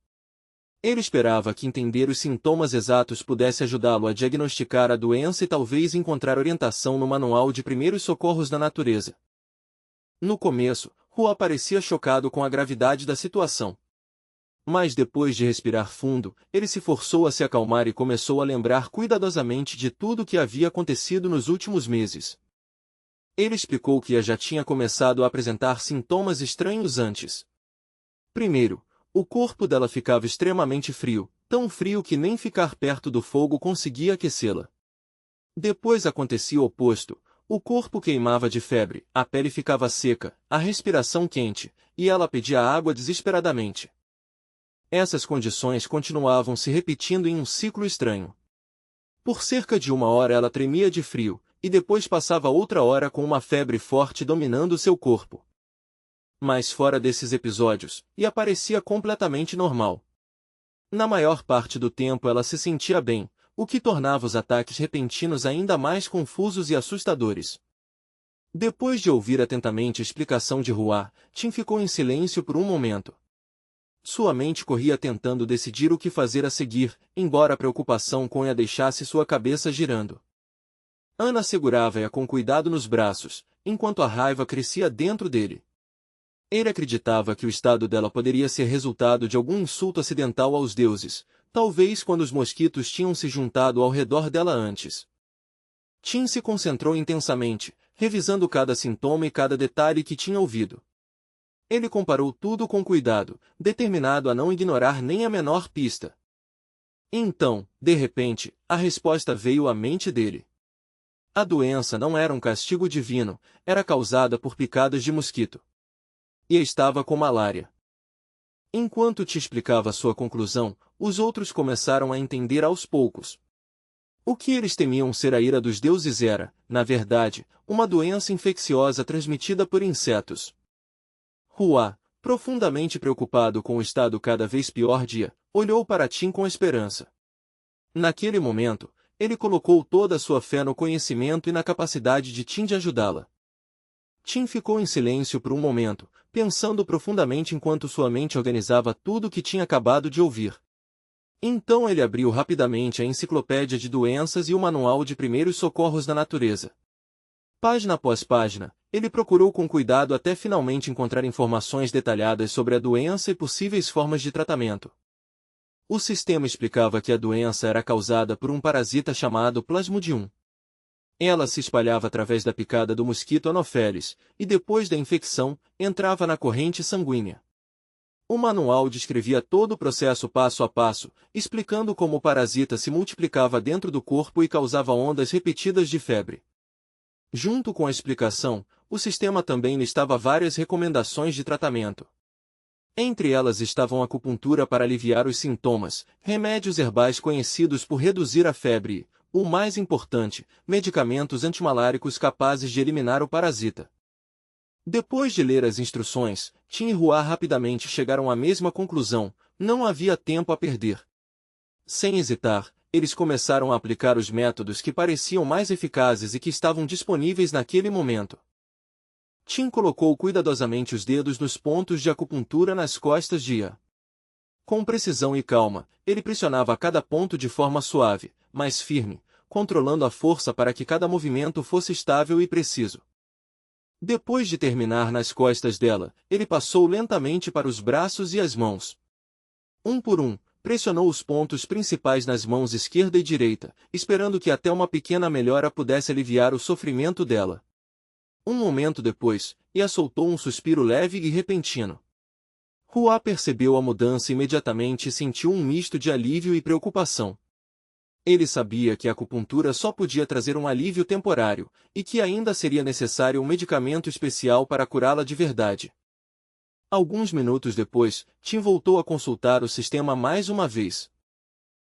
Ele esperava que entender os sintomas exatos pudesse ajudá-lo a diagnosticar a doença e talvez encontrar orientação no manual de primeiros socorros da natureza. No começo, Hua parecia chocado com a gravidade da situação. Mas depois de respirar fundo, ele se forçou a se acalmar e começou a lembrar cuidadosamente de tudo o que havia acontecido nos últimos meses. Ele explicou que Ia já tinha começado a apresentar sintomas estranhos antes. Primeiro, o corpo dela ficava extremamente frio, tão frio que nem ficar perto do fogo conseguia aquecê-la. Depois acontecia o oposto, o corpo queimava de febre, a pele ficava seca, a respiração quente, e ela pedia água desesperadamente. Essas condições continuavam se repetindo em um ciclo estranho. Por cerca de 1 hora ela tremia de frio, e depois passava outra hora com uma febre forte dominando seu corpo. Mas fora desses episódios, Ia parecia completamente normal. Na maior parte do tempo ela se sentia bem, o que tornava os ataques repentinos ainda mais confusos e assustadores. Depois de ouvir atentamente a explicação de Hua, Tim ficou em silêncio por um momento. Sua mente corria tentando decidir o que fazer a seguir, embora a preocupação com Ia deixasse sua cabeça girando. Ana segurava-a com cuidado nos braços, enquanto a raiva crescia dentro dele. Ele acreditava que o estado dela poderia ser resultado de algum insulto acidental aos deuses, talvez quando os mosquitos tinham se juntado ao redor dela antes. Tim se concentrou intensamente, revisando cada sintoma e cada detalhe que tinha ouvido. Ele comparou tudo com cuidado, determinado a não ignorar nem a menor pista. Então, de repente, a resposta veio à mente dele. A doença não era um castigo divino, era causada por picadas de mosquito. E estava com malária. Enquanto te explicava sua conclusão, os outros começaram a entender aos poucos. O que eles temiam ser a ira dos deuses era, na verdade, uma doença infecciosa transmitida por insetos. Hua, profundamente preocupado com o estado cada vez pior de, olhou para Tim com esperança. Naquele momento, ele colocou toda a sua fé no conhecimento e na capacidade de Tim de ajudá-la. Tim ficou em silêncio por um momento, pensando profundamente enquanto sua mente organizava tudo o que tinha acabado de ouvir. Então ele abriu rapidamente a enciclopédia de doenças e o manual de primeiros socorros da natureza. Página após página, ele procurou com cuidado até finalmente encontrar informações detalhadas sobre a doença e possíveis formas de tratamento. O sistema explicava que a doença era causada por um parasita chamado Plasmodium. Ela se espalhava através da picada do mosquito Anopheles, e depois da infecção, entrava na corrente sanguínea. O manual descrevia todo o processo passo a passo, explicando como o parasita se multiplicava dentro do corpo e causava ondas repetidas de febre. Junto com a explicação, o sistema também listava várias recomendações de tratamento. Entre elas estavam acupuntura para aliviar os sintomas, remédios herbais conhecidos por reduzir a febre e, o mais importante, medicamentos antimaláricos capazes de eliminar o parasita. Depois de ler as instruções, Tim e Hua rapidamente chegaram à mesma conclusão: não havia tempo a perder. Sem hesitar, eles começaram a aplicar os métodos que pareciam mais eficazes e que estavam disponíveis naquele momento. Tim colocou cuidadosamente os dedos nos pontos de acupuntura nas costas de Ia. Com precisão e calma, ele pressionava cada ponto de forma suave, mas firme, controlando a força para que cada movimento fosse estável e preciso. Depois de terminar nas costas dela, ele passou lentamente para os braços e as mãos. Um por um, pressionou os pontos principais nas mãos esquerda e direita, esperando que até uma pequena melhora pudesse aliviar o sofrimento dela. Um momento depois, Ia soltou um suspiro leve e repentino. Hua percebeu a mudança imediatamente e sentiu um misto de alívio e preocupação. Ele sabia que a acupuntura só podia trazer um alívio temporário, e que ainda seria necessário um medicamento especial para curá-la de verdade. Alguns minutos depois, Tim voltou a consultar o sistema mais uma vez.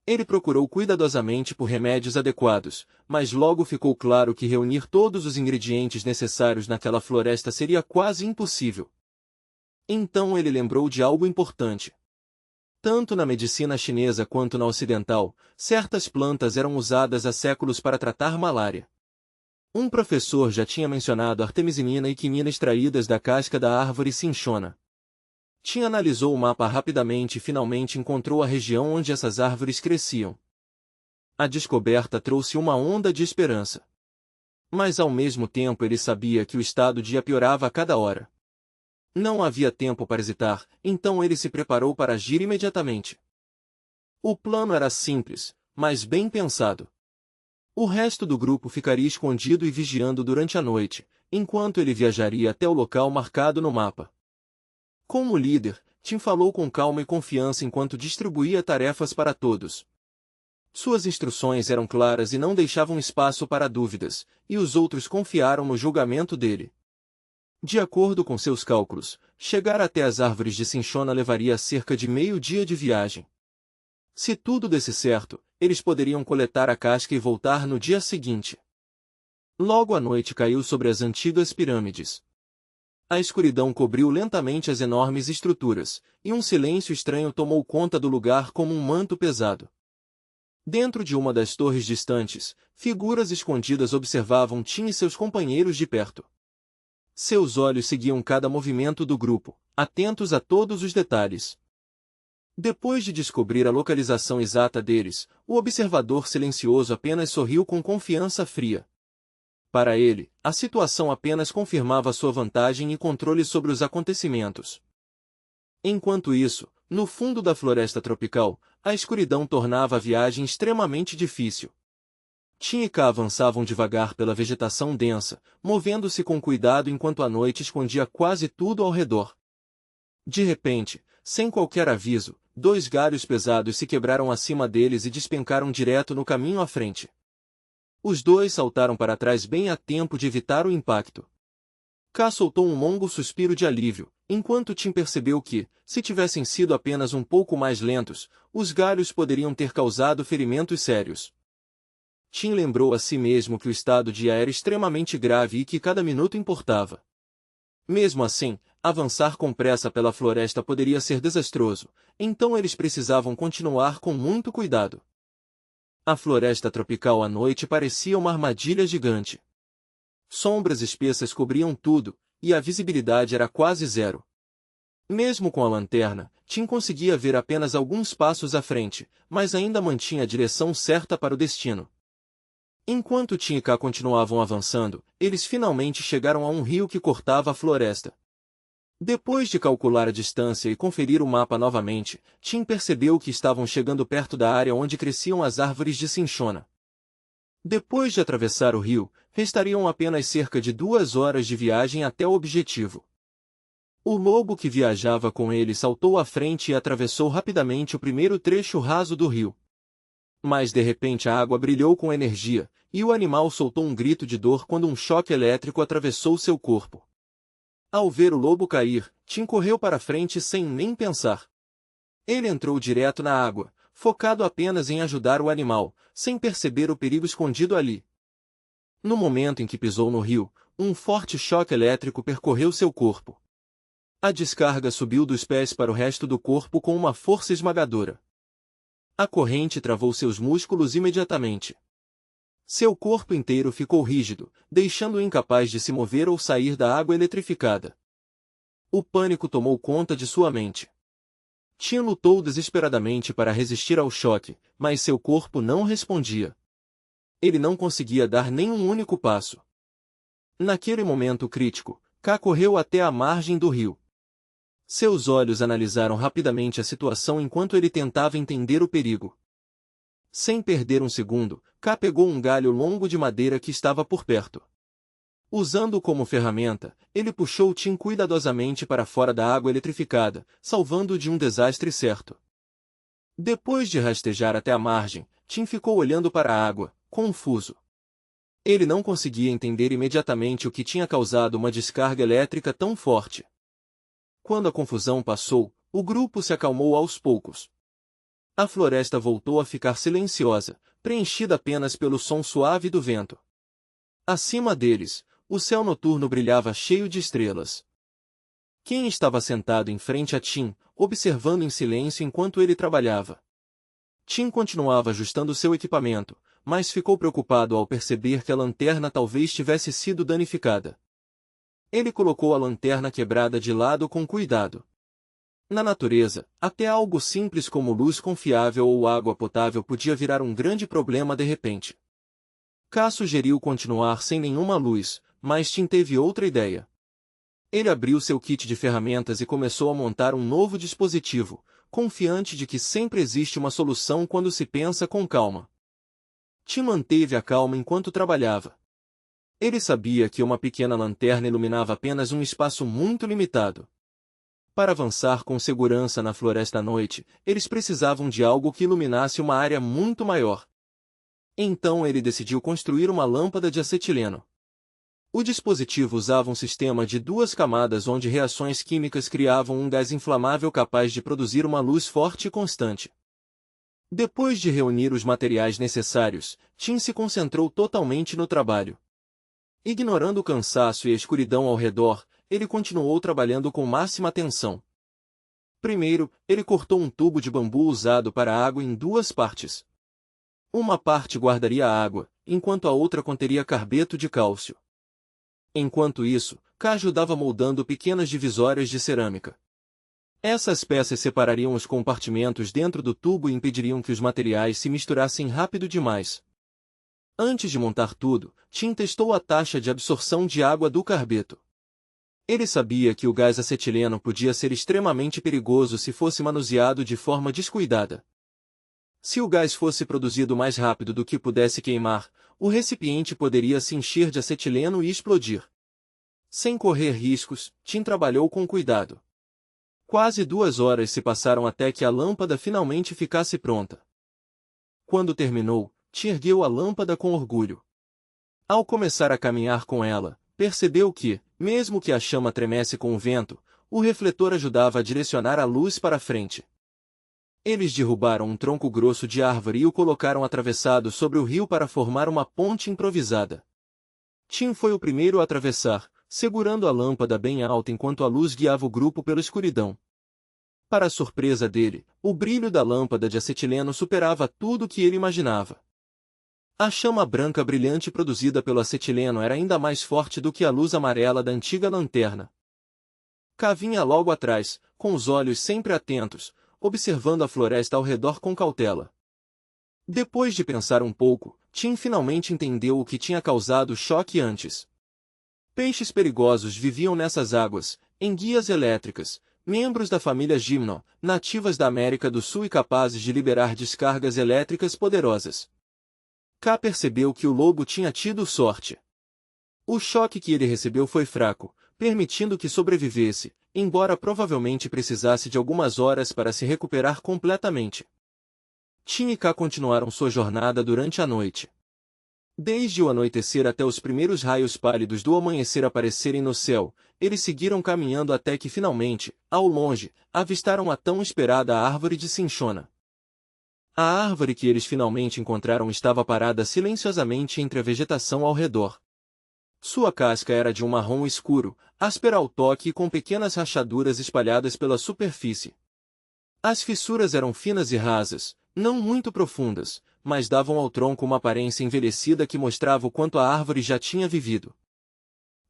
Ele procurou cuidadosamente por remédios adequados, mas logo ficou claro que reunir todos os ingredientes necessários naquela floresta seria quase impossível. Então ele lembrou de algo importante. Tanto na medicina chinesa quanto na ocidental, certas plantas eram usadas há séculos para tratar malária. Um professor já tinha mencionado artemisinina e quinina extraídas da casca da árvore cinchona. Tim analisou o mapa rapidamente e finalmente encontrou a região onde essas árvores cresciam. A descoberta trouxe uma onda de esperança. Mas ao mesmo tempo ele sabia que o estado de Ia piorava a cada hora. Não havia tempo para hesitar, então ele se preparou para agir imediatamente. O plano era simples, mas bem pensado. O resto do grupo ficaria escondido e vigiando durante a noite, enquanto ele viajaria até o local marcado no mapa. Como líder, Tim falou com calma e confiança enquanto distribuía tarefas para todos. Suas instruções eram claras e não deixavam espaço para dúvidas, e os outros confiaram no julgamento dele. De acordo com seus cálculos, chegar até as árvores de cinchona levaria cerca de meio dia de viagem. Se tudo desse certo, eles poderiam coletar a casca e voltar no dia seguinte. Logo a noite caiu sobre as antigas pirâmides. A escuridão cobriu lentamente as enormes estruturas, e um silêncio estranho tomou conta do lugar como um manto pesado. Dentro de uma das torres distantes, figuras escondidas observavam Tim e seus companheiros de perto. Seus olhos seguiam cada movimento do grupo, atentos a todos os detalhes. Depois de descobrir a localização exata deles, o observador silencioso apenas sorriu com confiança fria. Para ele, a situação apenas confirmava sua vantagem e controle sobre os acontecimentos. Enquanto isso, no fundo da floresta tropical, a escuridão tornava a viagem extremamente difícil. Tim e Ká avançavam devagar pela vegetação densa, movendo-se com cuidado enquanto a noite escondia quase tudo ao redor. De repente, sem qualquer aviso, 2 galhos pesados se quebraram acima deles e despencaram direto no caminho à frente. Os dois saltaram para trás bem a tempo de evitar o impacto. K soltou um longo suspiro de alívio, enquanto Tim percebeu que, se tivessem sido apenas um pouco mais lentos, os galhos poderiam ter causado ferimentos sérios. Tim lembrou a si mesmo que o estado de Ia era extremamente grave e que cada minuto importava. Mesmo assim, avançar com pressa pela floresta poderia ser desastroso, então eles precisavam continuar com muito cuidado. A floresta tropical à noite parecia uma armadilha gigante. Sombras espessas cobriam tudo, e a visibilidade era quase zero. Mesmo com a lanterna, Tim conseguia ver apenas alguns passos à frente, mas ainda mantinha a direção certa para o destino. Enquanto Tim e K continuavam avançando, eles finalmente chegaram a um rio que cortava a floresta. Depois de calcular a distância e conferir o mapa novamente, Tim percebeu que estavam chegando perto da área onde cresciam as árvores de cinchona. Depois de atravessar o rio, restariam apenas cerca de 2 horas de viagem até o objetivo. O lobo que viajava com ele saltou à frente e atravessou rapidamente o primeiro trecho raso do rio. Mas de repente a água brilhou com energia, e o animal soltou um grito de dor quando um choque elétrico atravessou seu corpo. Ao ver o lobo cair, Tim correu para frente sem nem pensar. Ele entrou direto na água, focado apenas em ajudar o animal, sem perceber o perigo escondido ali. No momento em que pisou no rio, um forte choque elétrico percorreu seu corpo. A descarga subiu dos pés para o resto do corpo com uma força esmagadora. A corrente travou seus músculos imediatamente. Seu corpo inteiro ficou rígido, deixando-o incapaz de se mover ou sair da água eletrificada. O pânico tomou conta de sua mente. Tim lutou desesperadamente para resistir ao choque, mas seu corpo não respondia. Ele não conseguia dar nem um único passo. Naquele momento crítico, K correu até a margem do rio. Seus olhos analisaram rapidamente a situação enquanto ele tentava entender o perigo. Sem perder um segundo, K pegou um galho longo de madeira que estava por perto. Usando-o como ferramenta, ele puxou Tim cuidadosamente para fora da água eletrificada, salvando-o de um desastre certo. Depois de rastejar até a margem, Tim ficou olhando para a água, confuso. Ele não conseguia entender imediatamente o que tinha causado uma descarga elétrica tão forte. Quando a confusão passou, o grupo se acalmou aos poucos. A floresta voltou a ficar silenciosa, preenchida apenas pelo som suave do vento. Acima deles, o céu noturno brilhava cheio de estrelas. Quem estava sentado em frente a Tim, observando em silêncio enquanto ele trabalhava. Tim continuava ajustando seu equipamento, mas ficou preocupado ao perceber que a lanterna talvez tivesse sido danificada. Ele colocou a lanterna quebrada de lado com cuidado. Na natureza, até algo simples como luz confiável ou água potável podia virar um grande problema de repente. K sugeriu continuar sem nenhuma luz, mas Tim teve outra ideia. Ele abriu seu kit de ferramentas e começou a montar um novo dispositivo, confiante de que sempre existe uma solução quando se pensa com calma. Tim manteve a calma enquanto trabalhava. Ele sabia que uma pequena lanterna iluminava apenas um espaço muito limitado. Para avançar com segurança na floresta à noite, eles precisavam de algo que iluminasse uma área muito maior. Então ele decidiu construir uma lâmpada de acetileno. O dispositivo usava um sistema de 2 camadas onde reações químicas criavam um gás inflamável capaz de produzir uma luz forte e constante. Depois de reunir os materiais necessários, Tim se concentrou totalmente no trabalho. Ignorando o cansaço e a escuridão ao redor, ele continuou trabalhando com máxima atenção. Primeiro, ele cortou um tubo de bambu usado para a água em 2 partes. Uma parte guardaria a água, enquanto a outra conteria carbeto de cálcio. Enquanto isso, K ajudava moldando pequenas divisórias de cerâmica. Essas peças separariam os compartimentos dentro do tubo e impediriam que os materiais se misturassem rápido demais. Antes de montar tudo, Tim testou a taxa de absorção de água do carbeto. Ele sabia que o gás acetileno podia ser extremamente perigoso se fosse manuseado de forma descuidada. Se o gás fosse produzido mais rápido do que pudesse queimar, o recipiente poderia se encher de acetileno e explodir. Sem correr riscos, Tim trabalhou com cuidado. Quase 2 horas se passaram até que a lâmpada finalmente ficasse pronta. Quando terminou, Tim ergueu a lâmpada com orgulho. Ao começar a caminhar com ela, percebeu que, mesmo que a chama tremesse com o vento, o refletor ajudava a direcionar a luz para frente. Eles derrubaram um tronco grosso de árvore e o colocaram atravessado sobre o rio para formar uma ponte improvisada. Tim foi o primeiro a atravessar, segurando a lâmpada bem alta enquanto a luz guiava o grupo pela escuridão. Para a surpresa dele, o brilho da lâmpada de acetileno superava tudo o que ele imaginava. A chama branca brilhante produzida pelo acetileno era ainda mais forte do que a luz amarela da antiga lanterna. Cá vinha logo atrás, com os olhos sempre atentos, observando a floresta ao redor com cautela. Depois de pensar um pouco, Tim finalmente entendeu o que tinha causado o choque antes. Peixes perigosos viviam nessas águas, enguias elétricas, membros da família Gymno, nativas da América do Sul e capazes de liberar descargas elétricas poderosas. K percebeu que o lobo tinha tido sorte. O choque que ele recebeu foi fraco, permitindo que sobrevivesse, embora provavelmente precisasse de algumas horas para se recuperar completamente. Tim e K continuaram sua jornada durante a noite. Desde o anoitecer até os primeiros raios pálidos do amanhecer aparecerem no céu, eles seguiram caminhando até que finalmente, ao longe, avistaram a tão esperada árvore de cinchona. A árvore que eles finalmente encontraram estava parada silenciosamente entre a vegetação ao redor. Sua casca era de um marrom escuro, áspera ao toque e com pequenas rachaduras espalhadas pela superfície. As fissuras eram finas e rasas, não muito profundas, mas davam ao tronco uma aparência envelhecida que mostrava o quanto a árvore já tinha vivido.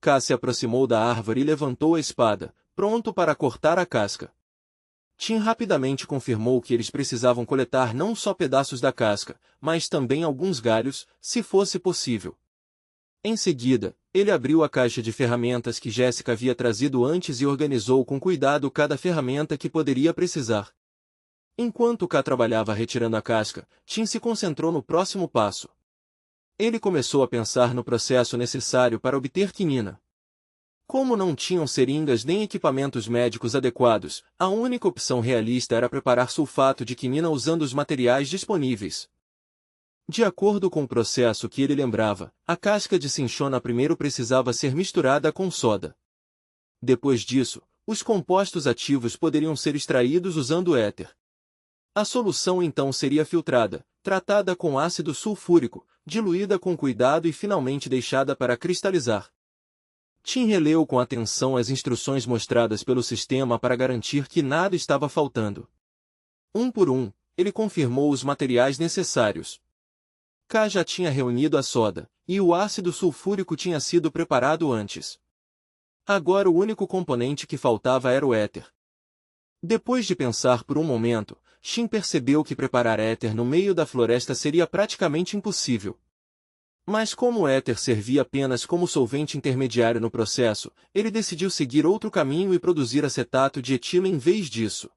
K se aproximou da árvore e levantou a espada, pronto para cortar a casca. Tim rapidamente confirmou que eles precisavam coletar não só pedaços da casca, mas também alguns galhos, se fosse possível. Em seguida, ele abriu a caixa de ferramentas que Jessica havia trazido antes e organizou com cuidado cada ferramenta que poderia precisar. Enquanto K trabalhava retirando a casca, Tim se concentrou no próximo passo. Ele começou a pensar no processo necessário para obter quinina. Como não tinham seringas nem equipamentos médicos adequados, a única opção realista era preparar sulfato de quinina usando os materiais disponíveis. De acordo com o processo que ele lembrava, a casca de cinchona primeiro precisava ser misturada com soda. Depois disso, os compostos ativos poderiam ser extraídos usando éter. A solução então seria filtrada, tratada com ácido sulfúrico, diluída com cuidado e finalmente deixada para cristalizar. Tim releu com atenção as instruções mostradas pelo sistema para garantir que nada estava faltando. Um por um, ele confirmou os materiais necessários. K já tinha reunido a soda, e o ácido sulfúrico tinha sido preparado antes. Agora o único componente que faltava era o éter. Depois de pensar por um momento, Tim percebeu que preparar éter no meio da floresta seria praticamente impossível. Mas como o éter servia apenas como solvente intermediário no processo, ele decidiu seguir outro caminho e produzir acetato de etilo em vez disso.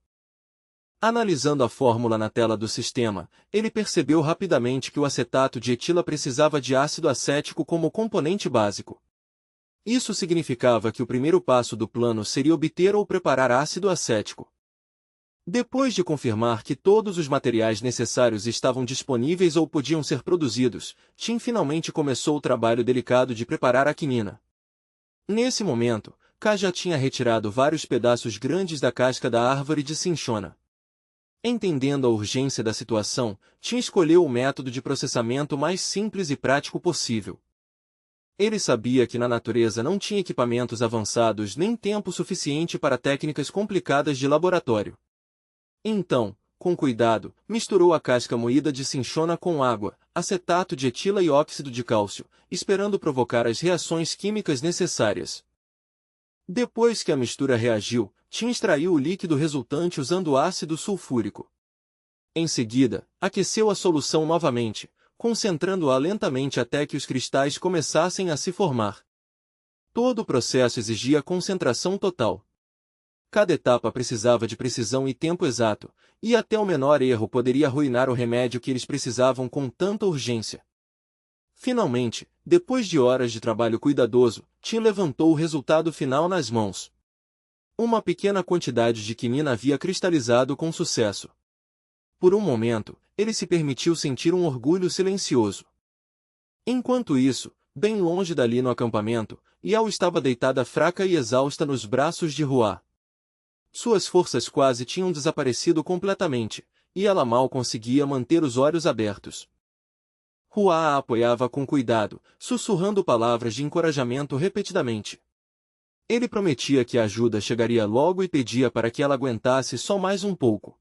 Analisando a fórmula na tela do sistema, ele percebeu rapidamente que o acetato de etila precisava de ácido acético como componente básico. Isso significava que o primeiro passo do plano seria obter ou preparar ácido acético. Depois de confirmar que todos os materiais necessários estavam disponíveis ou podiam ser produzidos, Tim finalmente começou o trabalho delicado de preparar a quinina. Nesse momento, K já tinha retirado vários pedaços grandes da casca da árvore de cinchona. Entendendo a urgência da situação, Tim escolheu o método de processamento mais simples e prático possível. Ele sabia que na natureza não tinha equipamentos avançados nem tempo suficiente para técnicas complicadas de laboratório. Então, com cuidado, misturou a casca moída de cinchona com água, acetato de etila e óxido de cálcio, esperando provocar as reações químicas necessárias. Depois que a mistura reagiu, Tim extraiu o líquido resultante usando ácido sulfúrico. Em seguida, aqueceu a solução novamente, concentrando-a lentamente até que os cristais começassem a se formar. Todo o processo exigia concentração total. Cada etapa precisava de precisão e tempo exato, e até o menor erro poderia arruinar o remédio que eles precisavam com tanta urgência. Finalmente, depois de horas de trabalho cuidadoso, Tim levantou o resultado final nas mãos. Uma pequena quantidade de quinina havia cristalizado com sucesso. Por um momento, ele se permitiu sentir um orgulho silencioso. Enquanto isso, bem longe dali no acampamento, Yao estava deitada fraca e exausta nos braços de Hua. Suas forças quase tinham desaparecido completamente, e ela mal conseguia manter os olhos abertos. Hua a apoiava com cuidado, sussurrando palavras de encorajamento repetidamente. Ele prometia que a ajuda chegaria logo e pedia para que ela aguentasse só mais um pouco.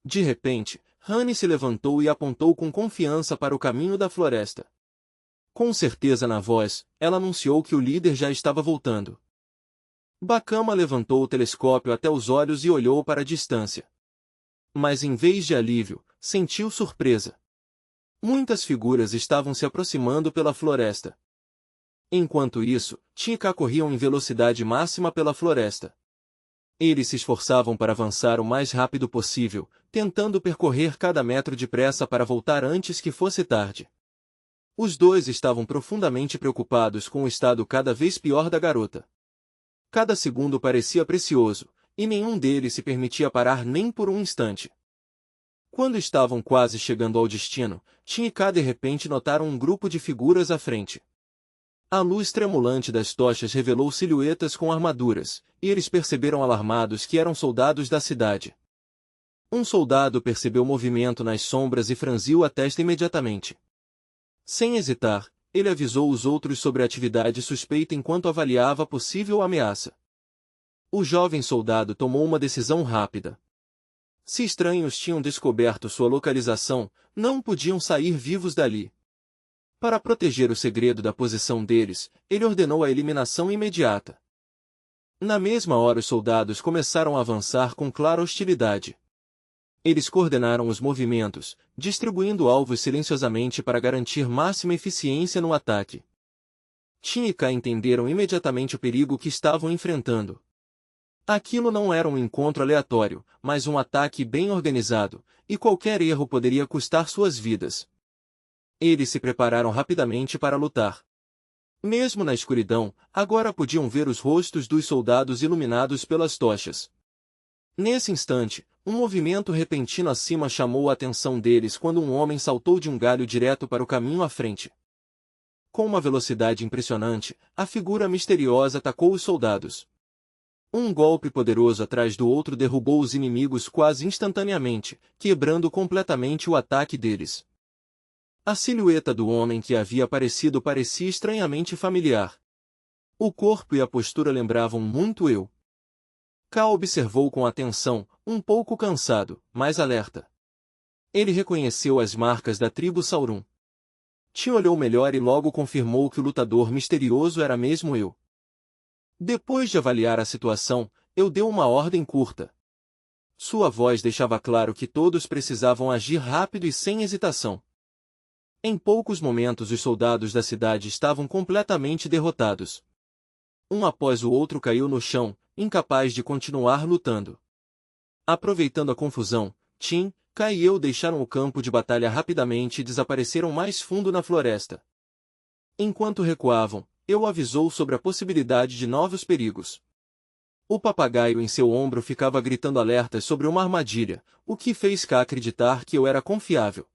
De repente, Han se levantou e apontou com confiança para o caminho da floresta. Com certeza na voz, ela anunciou que o líder já estava voltando. Bacama levantou o telescópio até os olhos e olhou para a distância. Mas em vez de alívio, sentiu surpresa. Muitas figuras estavam se aproximando pela floresta. Enquanto isso, Tika corriam em velocidade máxima pela floresta. Eles se esforçavam para avançar o mais rápido possível, tentando percorrer cada metro depressa para voltar antes que fosse tarde. Os dois estavam profundamente preocupados com o estado cada vez pior da garota. Cada segundo parecia precioso, e nenhum deles se permitia parar nem por um instante. Quando estavam quase chegando ao destino, Tika de repente notaram um grupo de figuras à frente. A luz tremulante das tochas revelou silhuetas com armaduras, e eles perceberam alarmados que eram soldados da cidade. Um soldado percebeu o movimento nas sombras e franziu a testa imediatamente. Sem hesitar, ele avisou os outros sobre a atividade suspeita enquanto avaliava a possível ameaça. O jovem soldado tomou uma decisão rápida. Se estranhos tinham descoberto sua localização, não podiam sair vivos dali. Para proteger o segredo da posição deles, ele ordenou a eliminação imediata. Na mesma hora os soldados começaram a avançar com clara hostilidade. Eles coordenaram os movimentos, distribuindo alvos silenciosamente para garantir máxima eficiência no ataque. Tin e Kai entenderam imediatamente o perigo que estavam enfrentando. Aquilo não era um encontro aleatório, mas um ataque bem organizado, e qualquer erro poderia custar suas vidas. Eles se prepararam rapidamente para lutar. Mesmo na escuridão, agora podiam ver os rostos dos soldados iluminados pelas tochas. Nesse instante, um movimento repentino acima chamou a atenção deles quando um homem saltou de um galho direto para o caminho à frente. Com uma velocidade impressionante, a figura misteriosa atacou os soldados. Um golpe poderoso atrás do outro derrubou os inimigos quase instantaneamente, quebrando completamente o ataque deles. A silhueta do homem que havia aparecido parecia estranhamente familiar. O corpo e a postura lembravam muito eu. Ka observou com atenção, um pouco cansado, mas alerta. Ele reconheceu as marcas da tribo Sauron. Tin olhou melhor e logo confirmou que o lutador misterioso era mesmo eu. Depois de avaliar a situação, eu dei uma ordem curta. Sua voz deixava claro que todos precisavam agir rápido e sem hesitação. Em poucos momentos os soldados da cidade estavam completamente derrotados. Um após o outro caiu no chão, incapaz de continuar lutando. Aproveitando a confusão, Tin, Kai e eu deixaram o campo de batalha rapidamente e desapareceram mais fundo na floresta. Enquanto recuavam, eu avisou sobre a possibilidade de novos perigos. O papagaio em seu ombro ficava gritando alertas sobre uma armadilha, o que fez Ka acreditar que eu era confiável.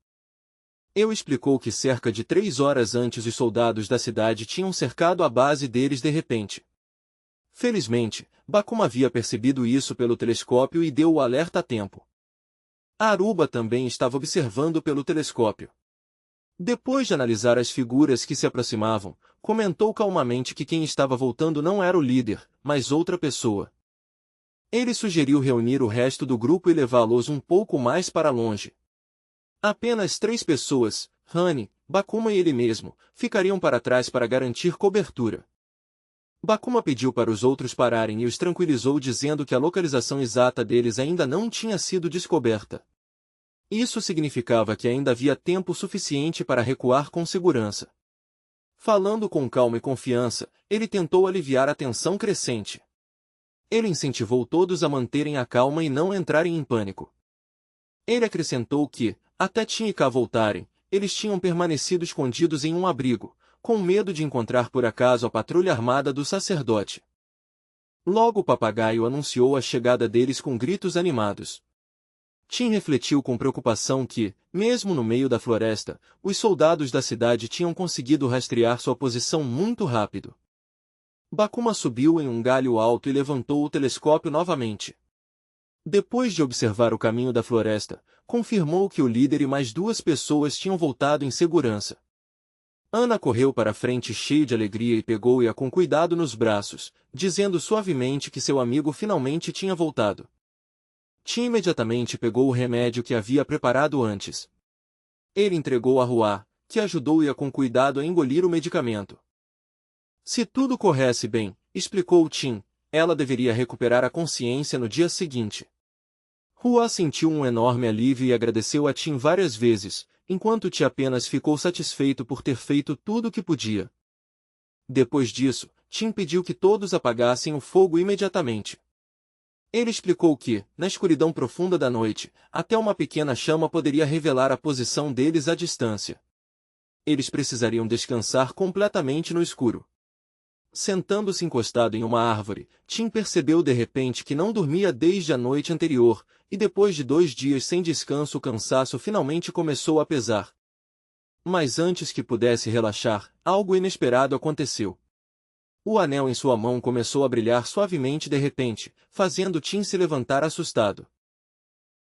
Eu explicou que cerca de 3 horas antes os soldados da cidade tinham cercado a base deles de repente. Felizmente, Bakuma havia percebido isso pelo telescópio e deu o alerta a tempo. Aruba também estava observando pelo telescópio. Depois de analisar as figuras que se aproximavam, comentou calmamente que quem estava voltando não era o líder, mas outra pessoa. Ele sugeriu reunir o resto do grupo e levá-los um pouco mais para longe. Apenas 3 pessoas, Hani, Bakuma e ele mesmo, ficariam para trás para garantir cobertura. Bakuma pediu para os outros pararem e os tranquilizou dizendo que a localização exata deles ainda não tinha sido descoberta. Isso significava que ainda havia tempo suficiente para recuar com segurança. Falando com calma e confiança, ele tentou aliviar a tensão crescente. Ele incentivou todos a manterem a calma e não entrarem em pânico. Ele acrescentou que, até Tin e Ka voltarem, eles tinham permanecido escondidos em um abrigo, com medo de encontrar por acaso a patrulha armada do sacerdote. Logo o papagaio anunciou a chegada deles com gritos animados. Tim refletiu com preocupação que, mesmo no meio da floresta, os soldados da cidade tinham conseguido rastrear sua posição muito rápido. Bakuma subiu em um galho alto e levantou o telescópio novamente. Depois de observar o caminho da floresta, confirmou que o líder e mais 2 pessoas tinham voltado em segurança. Ana correu para a frente cheia de alegria e pegou-a com cuidado nos braços, dizendo suavemente que seu amigo finalmente tinha voltado. Tim imediatamente pegou o remédio que havia preparado antes. Ele entregou a Hua, que ajudou-a com cuidado a engolir o medicamento. Se tudo corresse bem, explicou Tim, ela deveria recuperar a consciência no dia seguinte. Hua sentiu um enorme alívio e agradeceu a Tim várias vezes, enquanto Ti apenas ficou satisfeito por ter feito tudo o que podia. Depois disso, Tim pediu que todos apagassem o fogo imediatamente. Ele explicou que, na escuridão profunda da noite, até uma pequena chama poderia revelar a posição deles à distância. Eles precisariam descansar completamente no escuro. Sentando-se encostado em uma árvore, Tim percebeu de repente que não dormia desde a noite anterior, e depois de 2 dias sem descanso o cansaço finalmente começou a pesar. Mas antes que pudesse relaxar, algo inesperado aconteceu. O anel em sua mão começou a brilhar suavemente de repente, fazendo Tim se levantar assustado.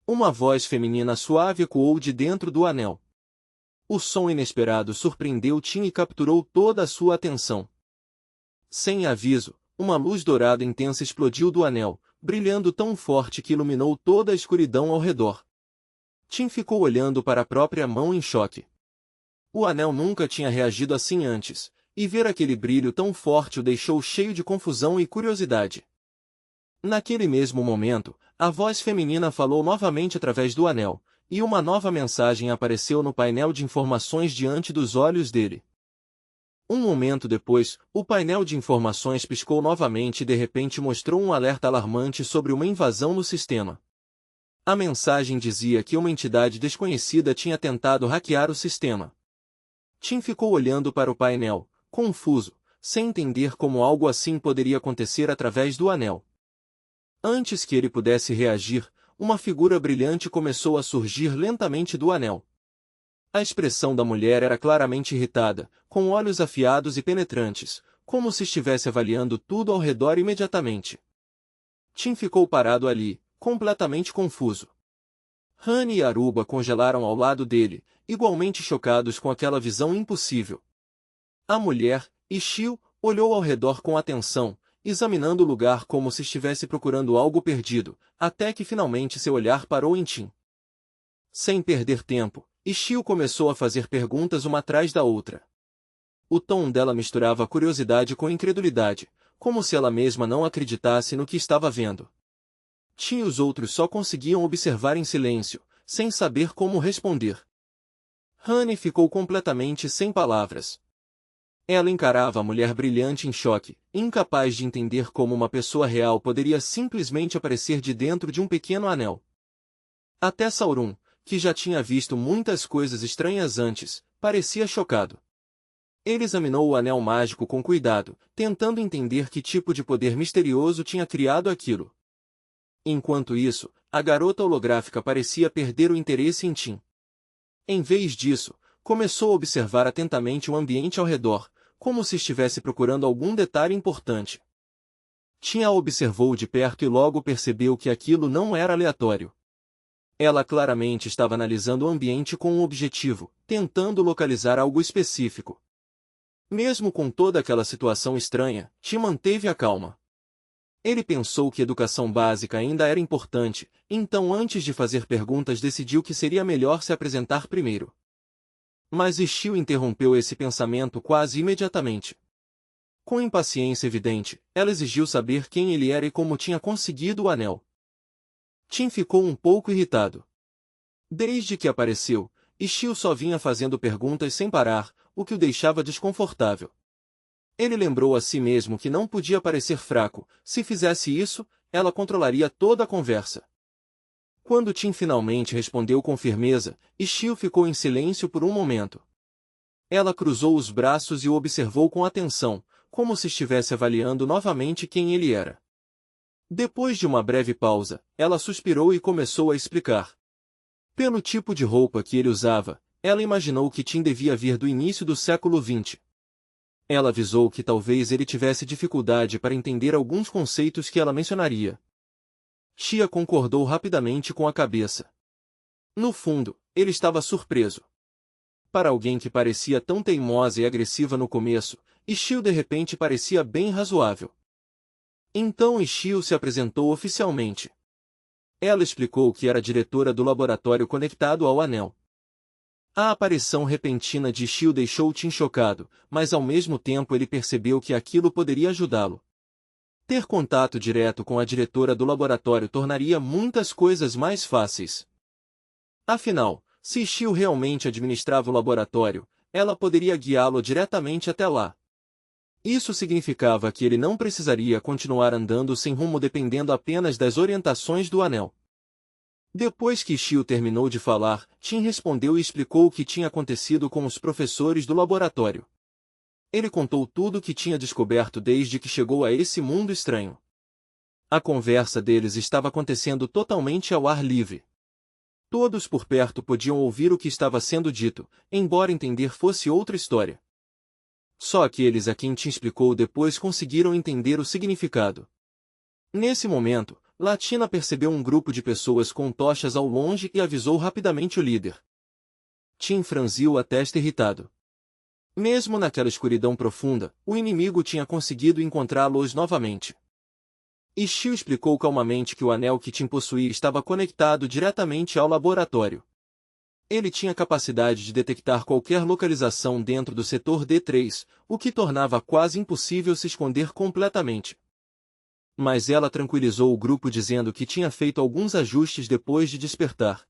Uma voz feminina suave ecoou de dentro do anel. O som inesperado surpreendeu Tim e capturou toda a sua atenção. Sem aviso, uma luz dourada intensa explodiu do anel, brilhando tão forte que iluminou toda a escuridão ao redor. Tim ficou olhando para a própria mão em choque. O anel nunca tinha reagido assim antes, e ver aquele brilho tão forte o deixou cheio de confusão e curiosidade. Naquele mesmo momento, a voz feminina falou novamente através do anel, e uma nova mensagem apareceu no painel de informações diante dos olhos dele. Um momento depois, o painel de informações piscou novamente e de repente mostrou um alerta alarmante sobre uma invasão no sistema. A mensagem dizia que uma entidade desconhecida tinha tentado hackear o sistema. Tim ficou olhando para o painel, confuso, sem entender como algo assim poderia acontecer através do anel. Antes que ele pudesse reagir, uma figura brilhante começou a surgir lentamente do anel. A expressão da mulher era claramente irritada, com olhos afiados e penetrantes, como se estivesse avaliando tudo ao redor imediatamente. Tim ficou parado ali, completamente confuso. Honey e Aruba congelaram ao lado dele, igualmente chocados com aquela visão impossível. A mulher, Ishio, olhou ao redor com atenção, examinando o lugar como se estivesse procurando algo perdido, até que finalmente seu olhar parou em Tim. Sem perder tempo, Ishio começou a fazer perguntas uma atrás da outra. O tom dela misturava curiosidade com incredulidade, como se ela mesma não acreditasse no que estava vendo. Tim e os outros só conseguiam observar em silêncio, sem saber como responder. Honey ficou completamente sem palavras. Ela encarava a mulher brilhante em choque, incapaz de entender como uma pessoa real poderia simplesmente aparecer de dentro de um pequeno anel. Até Sauron, que já tinha visto muitas coisas estranhas antes, parecia chocado. Ele examinou o anel mágico com cuidado, tentando entender que tipo de poder misterioso tinha criado aquilo. Enquanto isso, a garota holográfica parecia perder o interesse em Tim. Em vez disso, começou a observar atentamente o ambiente ao redor, como se estivesse procurando algum detalhe importante. Tim a observou de perto e logo percebeu que aquilo não era aleatório. Ela claramente estava analisando o ambiente com um objetivo, tentando localizar algo específico. Mesmo com toda aquela situação estranha, Tim manteve a calma. Ele pensou que educação básica ainda era importante, então antes de fazer perguntas decidiu que seria melhor se apresentar primeiro. Mas Ishio interrompeu esse pensamento quase imediatamente. Com impaciência evidente, ela exigiu saber quem ele era e como tinha conseguido o anel. Tim ficou um pouco irritado. Desde que apareceu, Ishio só vinha fazendo perguntas sem parar, o que o deixava desconfortável. Ele lembrou a si mesmo que não podia parecer fraco, se fizesse isso, ela controlaria toda a conversa. Quando Tim finalmente respondeu com firmeza, Ishio ficou em silêncio por um momento. Ela cruzou os braços e o observou com atenção, como se estivesse avaliando novamente quem ele era. Depois de uma breve pausa, ela suspirou e começou a explicar. Pelo tipo de roupa que ele usava, ela imaginou que Tim devia vir do início do século XX. Ela avisou que talvez ele tivesse dificuldade para entender alguns conceitos que ela mencionaria. Tia concordou rapidamente com a cabeça. No fundo, ele estava surpreso. Para alguém que parecia tão teimosa e agressiva no começo, Ishio de repente parecia bem razoável. Então Ishio se apresentou oficialmente. Ela explicou que era diretora do laboratório conectado ao anel. A aparição repentina de Ishio deixou Tim chocado, mas ao mesmo tempo ele percebeu que aquilo poderia ajudá-lo. Ter contato direto com a diretora do laboratório tornaria muitas coisas mais fáceis. Afinal, se Ishio realmente administrava o laboratório, ela poderia guiá-lo diretamente até lá. Isso significava que ele não precisaria continuar andando sem rumo dependendo apenas das orientações do anel. Depois que Ishio terminou de falar, Tim respondeu e explicou o que tinha acontecido com os professores do laboratório. Ele contou tudo o que tinha descoberto desde que chegou a esse mundo estranho. A conversa deles estava acontecendo totalmente ao ar livre. Todos por perto podiam ouvir o que estava sendo dito, embora entender fosse outra história. Só aqueles a quem Tim explicou depois conseguiram entender o significado. Nesse momento, Latina percebeu um grupo de pessoas com tochas ao longe e avisou rapidamente o líder. Tim franziu a testa irritado. Mesmo naquela escuridão profunda, o inimigo tinha conseguido encontrá-los novamente. Ishio explicou calmamente que o anel que Tim possuía estava conectado diretamente ao laboratório. Ele tinha capacidade de detectar qualquer localização dentro do setor D3, o que tornava quase impossível se esconder completamente. Mas ela tranquilizou o grupo dizendo que tinha feito alguns ajustes depois de despertar.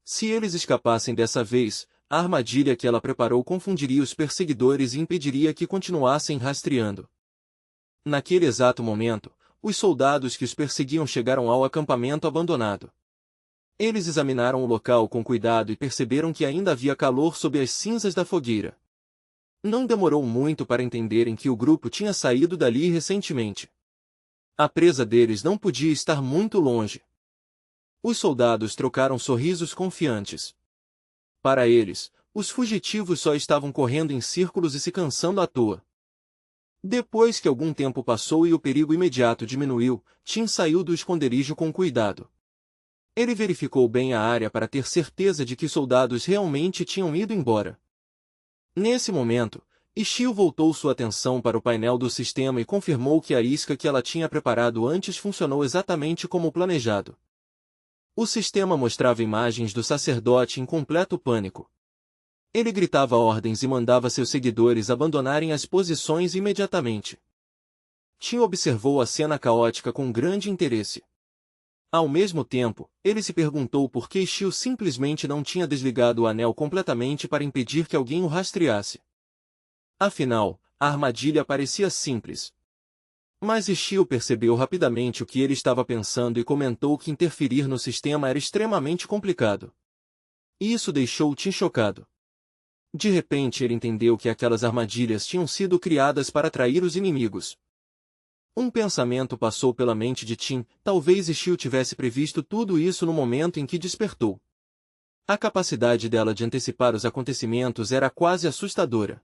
Se eles escapassem dessa vez, a armadilha que ela preparou confundiria os perseguidores e impediria que continuassem rastreando. Naquele exato momento, os soldados que os perseguiam chegaram ao acampamento abandonado. Eles examinaram o local com cuidado e perceberam que ainda havia calor sob as cinzas da fogueira. Não demorou muito para entenderem que o grupo tinha saído dali recentemente. A presa deles não podia estar muito longe. Os soldados trocaram sorrisos confiantes. Para eles, os fugitivos só estavam correndo em círculos e se cansando à toa. Depois que algum tempo passou e o perigo imediato diminuiu, Tim saiu do esconderijo com cuidado. Ele verificou bem a área para ter certeza de que os soldados realmente tinham ido embora. Nesse momento, Ishio voltou sua atenção para o painel do sistema e confirmou que a isca que ela tinha preparado antes funcionou exatamente como planejado. O sistema mostrava imagens do sacerdote em completo pânico. Ele gritava ordens e mandava seus seguidores abandonarem as posições imediatamente. Tim observou a cena caótica com grande interesse. Ao mesmo tempo, ele se perguntou por que Ishio simplesmente não tinha desligado o anel completamente para impedir que alguém o rastreasse. Afinal, a armadilha parecia simples. Mas Ishio percebeu rapidamente o que ele estava pensando e comentou que interferir no sistema era extremamente complicado. Isso deixou Tim chocado. De repente ele entendeu que aquelas armadilhas tinham sido criadas para atrair os inimigos. Um pensamento passou pela mente de Tim, talvez Ishio tivesse previsto tudo isso no momento em que despertou. A capacidade dela de antecipar os acontecimentos era quase assustadora.